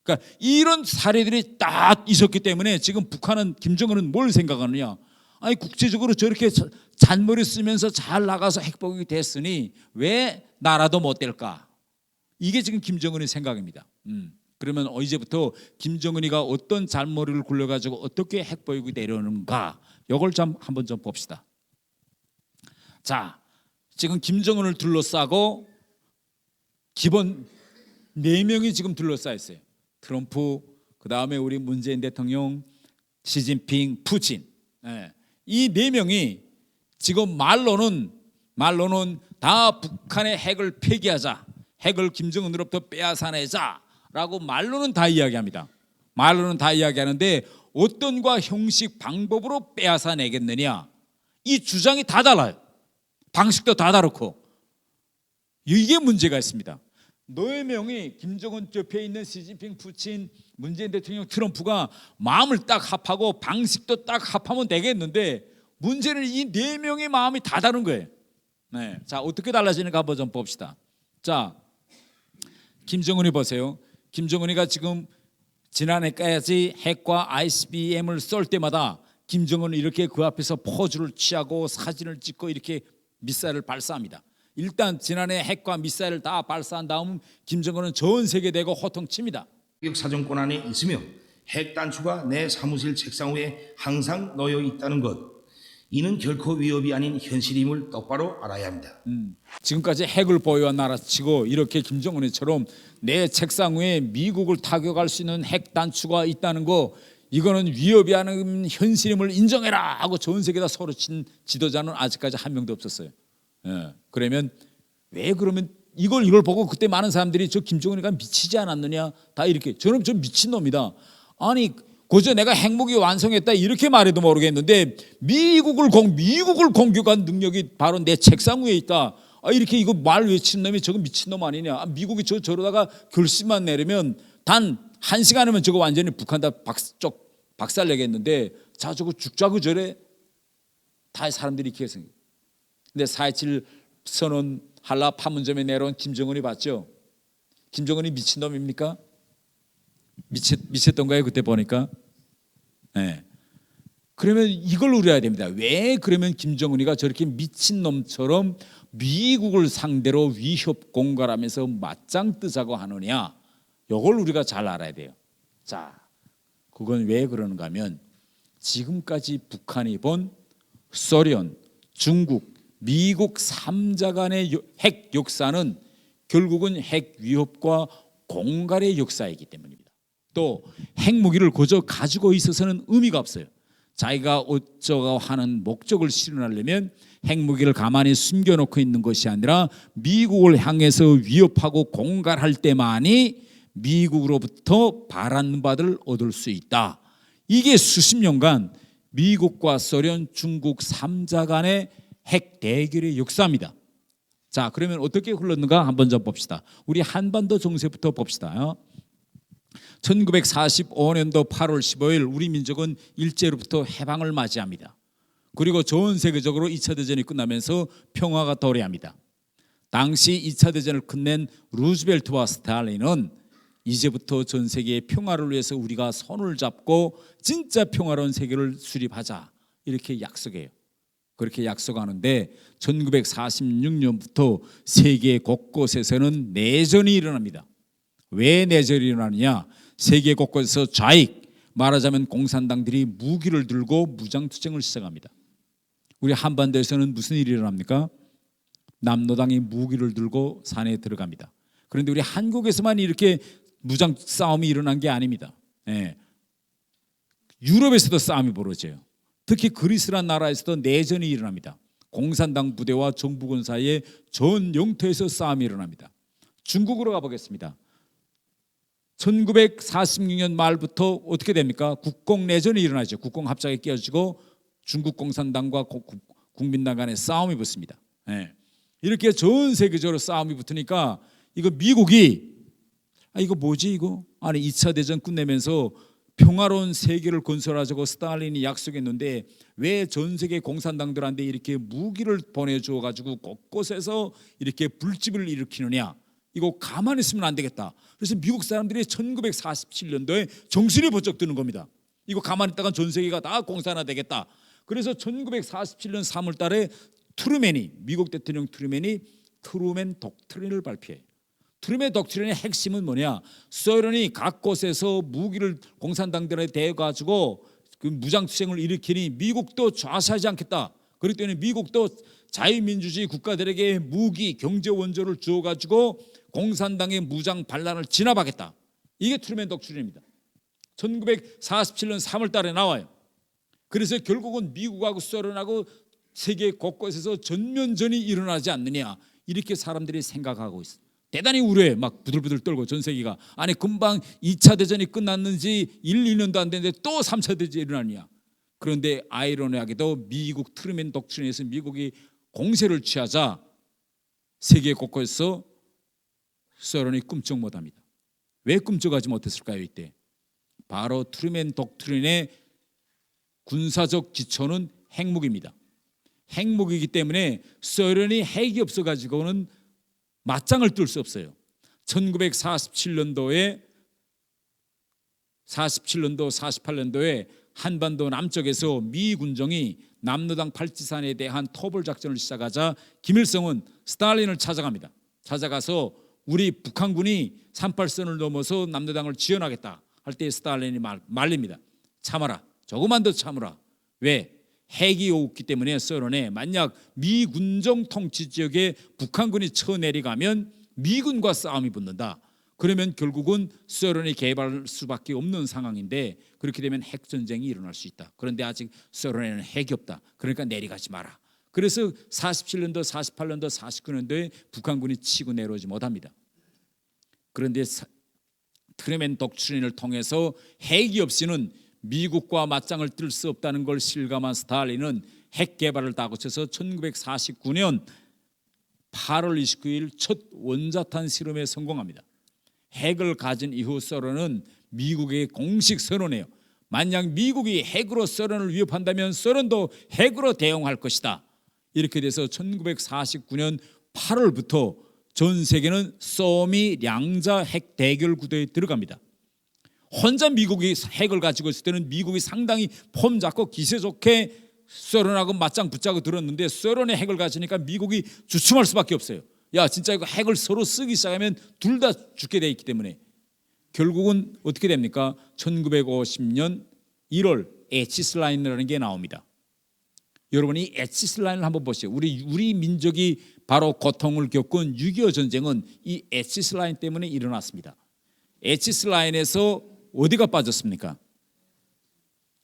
S2: 그러니까 이런 사례들이 딱 있었기 때문에 지금 북한은 김정은은 뭘 생각하느냐? 아니 국제적으로 저렇게 잔머리 쓰면서 잘 나가서 핵보유국이 됐으니 왜 나라도 못 될까? 이게 지금 김정은의 생각입니다. 그러면 이제부터 김정은이가 어떤 잔머리를 굴려가지고 어떻게 핵보유국이 되려는가? 이걸 한번 좀 봅시다. 자, 지금 김정은을 둘러싸고 기본 4명이 지금 둘러싸여 있어요. 트럼프, 그 다음에 우리 문재인 대통령, 시진핑, 푸틴. 이 4명이 지금 말로는 다 북한의 핵을 폐기하자, 핵을 김정은으로부터 빼앗아내자라고 말로는 다 이야기합니다. 말로는 다 이야기하는데 어떤과 형식, 방법으로 빼앗아내겠느냐? 이 주장이 다 달라요. 방식도 다 다르고 이게 문제가 있습니다. 4명이 김정은 옆에 있는 시진핑, 푸틴, 문재인 대통령, 트럼프가 마음을 딱 합하고 방식도 딱 합하면 되겠는데 문제는 이 4명의 마음이 다 다른 거예요. 자, 어떻게 달라지는가 한번 좀 봅시다. 자, 김정은이 보세요. 김정은이가 지금 지난해까지 핵과 ICBM을 쏠 때마다 김정은은 이렇게 그 앞에서 포즈를 취하고 사진을 찍고 이렇게 미사일을 발사합니다. 일단 지난해 핵과 미사일을 다 발사한 다음 김정은은 전 세계 대고 호통칩니다.
S4: 사정권 안에 있으며 핵 단추가 내 사무실 책상 위에 항상 놓여 있다는 것, 이는 결코 위협이 아닌 현실임을 똑바로 알아야 합니다.
S2: 지금까지 핵을 보유한 나라치고 이렇게 김정은이처럼 내 책상 위에 미국을 타격할 수 있는 핵 단추가 있다는 거, 이거는 위협이 아닌 현실임을 인정해라 하고 전 세계다 서로 친 지도자는 아직까지 한 명도 없었어요. 그러면 왜 그러면 이걸 보고 그때 많은 사람들이 저 김정은이가 미치지 않았느냐, 다 이렇게. 저는 좀 미친놈이다. 아니 고저 내가 핵무기 완성했다 이렇게 말해도 모르겠는데 미국을 공격한 능력이 바로 내 책상 위에 있다. 이렇게 이거 말 외친 놈이 저거 미친놈 아니냐. 미국이 저러다가 결심만 내려면 단 1시간이면 저거 완전히 북한 다 박살내겠는데, 자 저거 죽자고 저래. 다 사람들이 이렇게 생겨. 근데 4.27 선언 한라 판문점에 내려온 김정은이 봤죠? 김정은이 미친놈입니까? 미쳤던가요? 그때 보니까. 그러면 이걸 우려해야 됩니다. 왜 그러면 김정은이가 저렇게 미친놈처럼 미국을 상대로 위협 공갈하면서 맞짱 뜨자고 하느냐? 이걸 우리가 잘 알아야 돼요. 자, 그건 왜 그러는가 하면 지금까지 북한이 본 소련, 중국, 미국 3자 간의 핵 역사는 결국은 핵 위협과 공갈의 역사이기 때문입니다. 또 핵무기를 고저 가지고 있어서는 의미가 없어요. 자기가 어쩌고 하는 목적을 실현하려면 핵무기를 가만히 숨겨놓고 있는 것이 아니라 미국을 향해서 위협하고 공갈할 때만이 미국으로부터 바라는 바를 얻을 수 있다. 이게 수십 년간 미국과 소련, 중국 3자 간의 핵 대결의 역사입니다. 자, 그러면 어떻게 흘렀는가 한번 좀 봅시다. 우리 한반도 정세부터 봅시다. 1945년도 8월 15일 우리 민족은 일제로부터 해방을 맞이합니다. 그리고 전 세계적으로 2차 대전이 끝나면서 평화가 도래합니다. 당시 2차 대전을 끝낸 루즈벨트와 스탈린은 이제부터 전 세계의 평화를 위해서 우리가 손을 잡고 진짜 평화로운 세계를 수립하자 이렇게 약속해요. 그렇게 약속하는데 1946년부터 세계 곳곳에서는 내전이 일어납니다. 왜 내전이 일어나느냐? 세계 곳곳에서 좌익, 말하자면 공산당들이 무기를 들고 무장투쟁을 시작합니다. 우리 한반도에서는 무슨 일이 일어납니까? 남노당이 무기를 들고 산에 들어갑니다. 그런데 우리 한국에서만 이렇게 무장 싸움이 일어난 게 아닙니다. 예. 유럽에서도 싸움이 벌어져요. 특히 그리스란 나라에서도 내전이 일어납니다. 공산당 부대와 정부군 사이에 전 영토에서 싸움이 일어납니다. 중국으로 가보겠습니다. 1946년 말부터 어떻게 됩니까? 국공내전이 일어나죠. 국공합작에 끼어지고 중국 공산당과 국민당 간의 싸움이 붙습니다. 예. 이렇게 전 세계적으로 싸움이 붙으니까 이거 미국이 이거 뭐지 이거? 아니 2차 대전 끝내면서 평화로운 세계를 건설하자고 스탈린이 약속했는데 왜 전 세계 공산당들한테 이렇게 무기를 보내주어 가지고 곳곳에서 이렇게 불집을 일으키느냐? 이거 가만히 있으면 안 되겠다. 그래서 미국 사람들이 1947년도에 정신이 번쩍 드는 겁니다. 이거 가만히 있다간 전 세계가 다 공산화 되겠다. 그래서 1947년 3월 달에 미국 대통령 트루맨이 트루맨 독트린을 발표해요. 트루맨 독트린의 핵심은 뭐냐? 소련이 각 곳에서 무기를 공산당들에 대해 가지고 그 무장투쟁을 일으키니 미국도 좌시하지 않겠다. 그렇기 때문에 미국도 자유민주주의 국가들에게 무기, 경제 원조를 주어 가지고 공산당의 무장 반란을 진압하겠다. 이게 트루맨 독트린입니다. 1947년 3월 달에 나와요. 그래서 결국은 미국하고 소련하고 세계 곳곳에서 전면전이 일어나지 않느냐 이렇게 사람들이 생각하고 있어요. 대단히 우려해. 막 부들부들 떨고 전 세계가 아니 금방 2차 대전이 끝났는지 1, 2년도 안 됐는데 또 3차 대전이 일어나느냐. 그런데 아이러니하게도 미국 트루맨 독트린에서 미국이 공세를 취하자 세계 곳곳에서 소련이 꿈쩍 못합니다. 왜 꿈쩍하지 못했을까요? 이때 바로 트루맨 독트린의 군사적 기초는 핵무기입니다. 핵무기이기 때문에 소련이 핵이 없어가지고는 맞짱을 뜰 수 없어요. 1947년도에 48년도에 한반도 남쪽에서 미 군정이 남노당 팔찌산에 대한 토벌 작전을 시작하자 김일성은 스탈린을 찾아갑니다. 찾아가서 우리 북한군이 38선을 넘어서 남노당을 지원하겠다 할 때 스탈린이 말립니다. 참아라. 조금만 더 참으라. 왜? 핵이 없기 때문에 소련에 만약 미 군정 통치 지역에 북한군이 쳐내려가면 미군과 싸움이 붙는다. 그러면 결국은 소련이 개발할 수밖에 없는 상황인데 그렇게 되면 핵전쟁이 일어날 수 있다. 그런데 아직 소련에는 핵이 없다. 그러니까 내려가지 마라. 그래서 47년도, 48년도, 49년도에 북한군이 치고 내려오지 못합니다. 그런데 트루맨 독트린을 통해서 핵이 없이는 미국과 맞짱을 뜰 수 없다는 걸 실감한 스탈린은 핵 개발을 다그쳐서 1949년 8월 29일 첫 원자탄 실험에 성공합니다. 핵을 가진 이후 소련은 미국에게 공식 선언해요. 만약 미국이 핵으로 소련을 위협한다면 소련도 핵으로 대응할 것이다. 이렇게 돼서 1949년 8월부터 전 세계는 소미 량자 핵 대결 구도에 들어갑니다. 혼자 미국이 핵을 가지고 있을 때는 미국이 상당히 폼 잡고 기세 좋게 소련하고 맞짱 붙자고 들었는데 소련의 핵을 가지니까 미국이 주춤할 수밖에 없어요. 야 진짜 이거 핵을 서로 쓰기 시작하면 둘 다 죽게 돼 있기 때문에 결국은 어떻게 됩니까? 1950년 1월 에치스 라인이라는 게 나옵니다. 여러분 이 에치스 라인을 한번 보시죠. 우리 민족이 바로 고통을 겪은 6.25 전쟁은 이 에치스 라인 때문에 일어났습니다. 에치스 라인에서 어디가 빠졌습니까?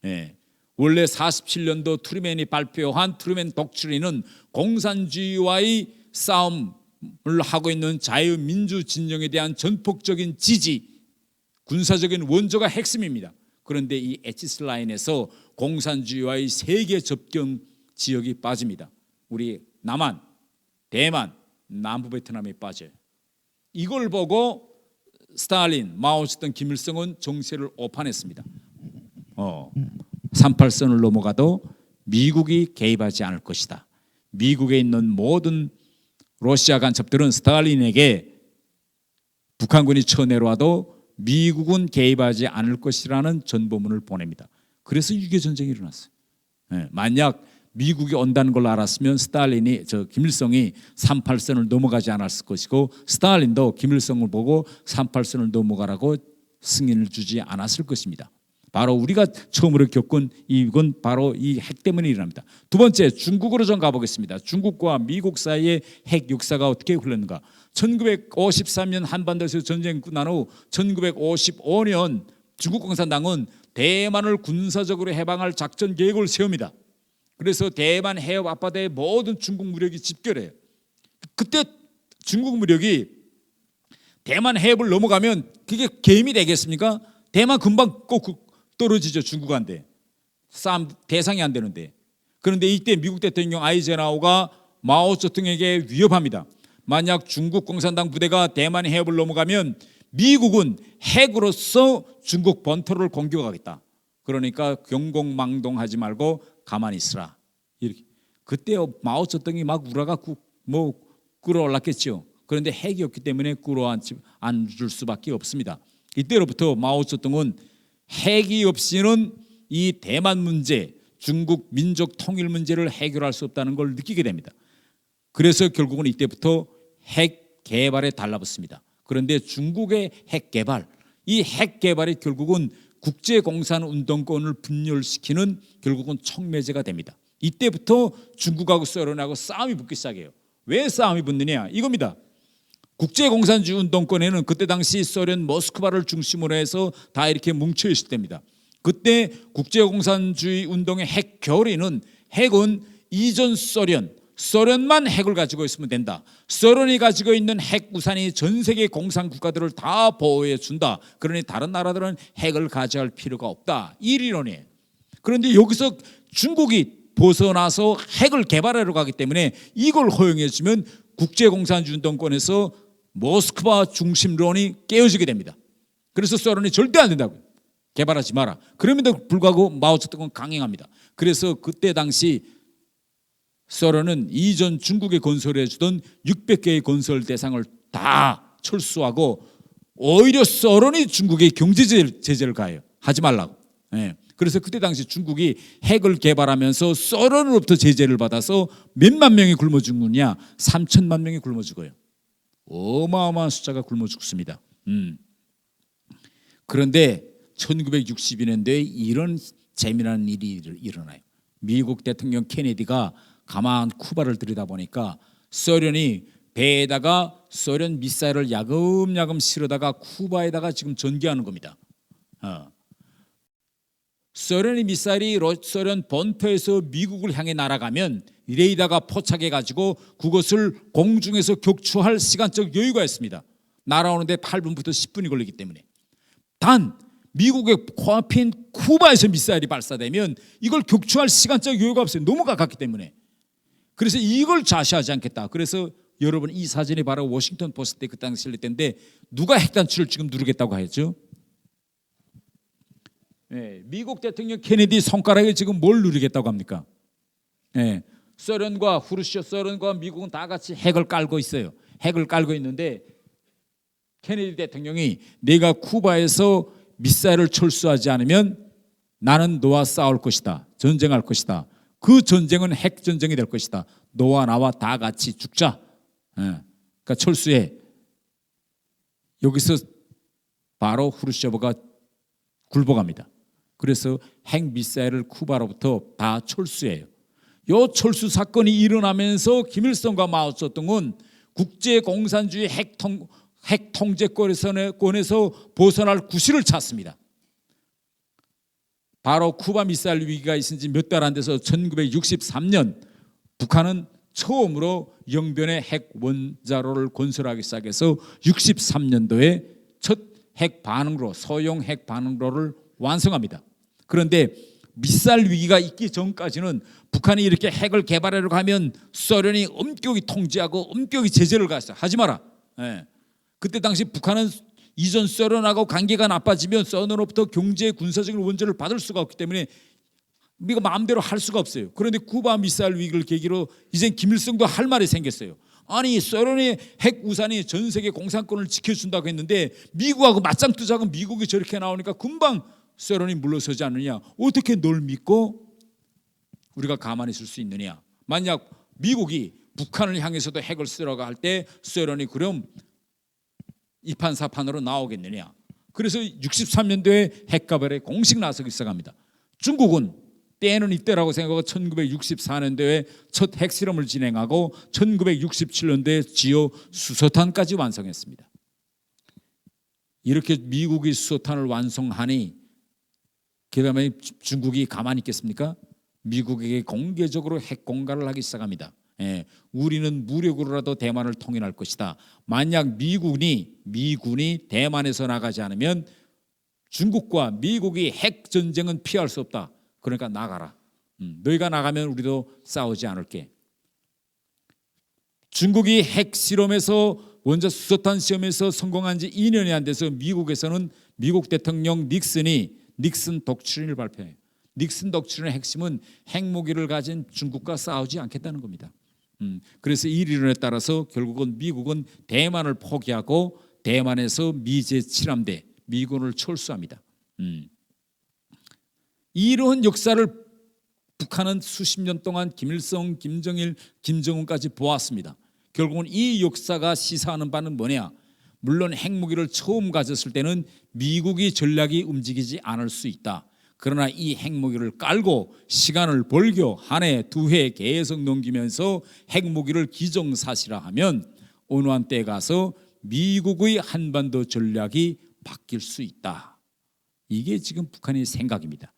S2: 네. 원래 47년도 트루맨이 발표한 트루맨 독트린은 공산주의와의 싸움을 하고 있는 자유민주 진영에 대한 전폭적인 지지, 군사적인 원조가 핵심입니다. 그런데 이 에치스 라인에서 공산주의와의 세계 접경 지역이 빠집니다. 우리 남한, 대만, 남부 베트남에 빠져요. 이걸 보고 스탈린, 마오쩌둥, 김일성은 정세를 오판했습니다. 38선을 넘어가도 미국이 개입하지 않을 것이다. 미국에 있는 모든 러시아 간첩들은 스탈린에게 북한군이 쳐내려와도 미국은 개입하지 않을 것이라는 전보문을 보냅니다. 그래서 6.25 전쟁이 일어났어요. 만약 미국이 온다는 걸 알았으면 김일성이 38선을 넘어가지 않았을 것이고 스탈린도 김일성을 보고 38선을 넘어가라고 승인을 주지 않았을 것입니다. 바로 우리가 처음으로 겪은 이건 바로 이 핵 때문에 일어납니다. 두 번째, 중국으로 좀 가보겠습니다. 중국과 미국 사이의 핵 역사가 어떻게 흘렀는가? 1953년 한반도에서 전쟁 끝난 후 1955년 중국共产党은 대만을 군사적으로 해방할 작전 계획을 세웁니다. 그래서 대만 해협 앞바다에 모든 중국 무력이 집결해요. 그때 중국 무력이 대만 해협을 넘어가면 그게 개임이 되겠습니까? 대만 금방 꼭 떨어지죠. 중국한테 싸움 대상이 안 되는데. 그런데 이때 미국 대통령 아이젠하워가 마오쩌둥에게 위협합니다. 만약 중국 공산당 부대가 대만 해협을 넘어가면 미국은 핵으로서 중국 본토를 공격하겠다. 그러니까 경공망동하지 말고 가만히 있으라. 이렇게. 그때 마오쩌둥이 막 우라가 뭐 끌어올랐겠죠. 그런데 핵이 없기 때문에 끌어안줄 수밖에 없습니다. 이때로부터 마오쩌둥은 핵이 없이는 이 대만 문제, 중국 민족 통일 문제를 해결할 수 없다는 걸 느끼게 됩니다. 그래서 결국은 이때부터 핵 개발에 달라붙습니다. 그런데 중국의 핵 개발, 이 핵 개발이 결국은 국제공산운동권을 분열시키는 결국은 촉매제가 됩니다. 이때부터 중국하고 소련하고 싸움이 붙기 시작해요. 왜 싸움이 붙느냐? 이겁니다. 국제공산주의 운동권에는 그때 당시 소련 모스크바를 중심으로 해서 다 이렇게 뭉쳐 있을 때입니다. 그때 국제공산주의 운동의 핵 교리는 핵은 이전 소련만 핵을 가지고 있으면 된다. 소련이 가지고 있는 핵 우산이 전 세계 공산 국가들을 다 보호해 준다. 그러니 다른 나라들은 핵을 가져갈 필요가 없다. 이 이론이에요. 그런데 여기서 중국이 벗어나서 핵을 개발하러 가기 때문에 이걸 허용해 주면 국제공산주의 운동권에서 모스크바 중심론이 깨어지게 됩니다. 그래서 소련이 절대 안 된다고 개발하지 마라. 그럼에도 불구하고 마오쩌둥은 강행합니다. 그래서 그때 당시 소련은 이전 중국에 건설해 주던 600개의 건설 대상을 다 철수하고 오히려 소련이 중국에 경제 제재를 가해요. 하지 말라고. 예. 그래서 그때 당시 중국이 핵을 개발하면서 소련으로부터 제재를 받아서 몇만 명이 굶어 죽느냐? 3천만 명이 굶어 죽어요. 어마어마한 숫자가 굶어 죽습니다. 그런데 1962년도에 이런 재미난 일이 일어나요. 미국 대통령 케네디가 가만 쿠바를 들여다보니까 소련이 배에다가 소련 미사일을 야금야금 실어다가 쿠바에다가 지금 전개하는 겁니다. 소련의 미사일이 소련 본토에서 미국을 향해 날아가면 레이더가 포착해가지고 그것을 공중에서 격추할 시간적 여유가 있습니다. 날아오는데 8분부터 10분이 걸리기 때문에. 단 미국의 코앞인 쿠바에서 미사일이 발사되면 이걸 격추할 시간적 여유가 없어요. 너무 가깝기 때문에. 그래서 이걸 좌시하지 않겠다. 그래서 여러분 이 사진이 바로 워싱턴 포스트에 그 당시 실릴 때인데 누가 핵단추를 지금 누르겠다고 하였죠? 네, 미국 대통령 케네디 손가락에 지금 뭘 누르겠다고 합니까? 네, 소련과 미국은 다 같이 핵을 깔고 있어요. 핵을 깔고 있는데 케네디 대통령이 내가 쿠바에서 미사일을 철수하지 않으면 나는 너와 싸울 것이다. 전쟁할 것이다. 그 전쟁은 핵 전쟁이 될 것이다. 너와 나와 다 같이 죽자. 그러니까 철수해. 여기서 바로 후르시초프가 굴복합니다. 그래서 핵 미사일을 쿠바로부터 다 철수해요. 이 철수 사건이 일어나면서 김일성과 마오쩌둥은 국제공산주의 핵 통제권에서 벗어날 구실을 찾습니다. 바로 쿠바 미사일 위기가 있은 지 몇 달 안 돼서 1963년 북한은 처음으로 영변에 핵 원자로를 건설하기 시작해서 63년도에 첫 핵 반응로, 소형 핵 반응로를 완성합니다. 그런데 미사일 위기가 있기 전까지는 북한이 이렇게 핵을 개발하려고 하면 소련이 엄격히 통제하고 엄격히 제재를 가했어요. 하지 마라. 예. 그때 당시 북한은 이전 소련하고 관계가 나빠지면 소련으로부터 경제 군사적인 원조를 받을 수가 없기 때문에 미국 마음대로 할 수가 없어요. 그런데 쿠바 미사일 위기를 계기로 이젠 김일성도 할 말이 생겼어요. 아니 소련의 핵 우산이 전 세계 공산권을 지켜준다고 했는데 미국하고 맞짱 뜨자고 미국이 저렇게 나오니까 금방 소련이 물러서지 않느냐. 어떻게 널 믿고 우리가 가만히 있을 수 있느냐. 만약 미국이 북한을 향해서도 핵을 쓰려고 할 때 소련이 그럼 이판사판으로 나오겠느냐.
S5: 그래서 63년도에 핵가발에 공식 나서기 시작합니다. 중국은 때는 이때라고 생각하고 1964년도에 첫 핵실험을 진행하고 1967년도에 지오 수소탄까지 완성했습니다. 이렇게 미국이 수소탄을 완성하니 그다음에 중국이 가만히 있겠습니까? 미국에게 공개적으로 핵 공갈을 하기 시작합니다. 우리는 무력으로라도 대만을 통일할 것이다. 만약 미군이 대만에서 나가지 않으면 중국과 미국이 핵 전쟁은 피할 수 없다. 그러니까 나가라. 너희가 나가면 우리도 싸우지 않을게. 중국이 핵 실험에서 원자 수소탄 시험에서 성공한 지 2년이 안 돼서 미국에서는 미국 대통령 닉슨 독트린을 발표해요. 닉슨 독트린의 핵심은 핵무기를 가진 중국과 싸우지 않겠다는 겁니다. 그래서 이理論에 따라서 결국은 미국은 대만을 포기하고 대만에서 미제 7함대 미군을 철수합니다. 이러한 역사를 북한은 수십 년 동안 김일성, 김정일, 김정은까지 보았습니다. 결국은 이 역사가 시사하는 바는 뭐냐? 물론 핵무기를 처음 가졌을 때는 미국이 전략이 움직이지 않을 수 있다. 그러나 이 핵무기를 깔고 시간을 벌교 한 해, 두 해 계속 넘기면서 핵무기를 기정사실화하면 어느 한때 가서 미국의 한반도 전략이 바뀔 수 있다. 이게 지금 북한의 생각입니다.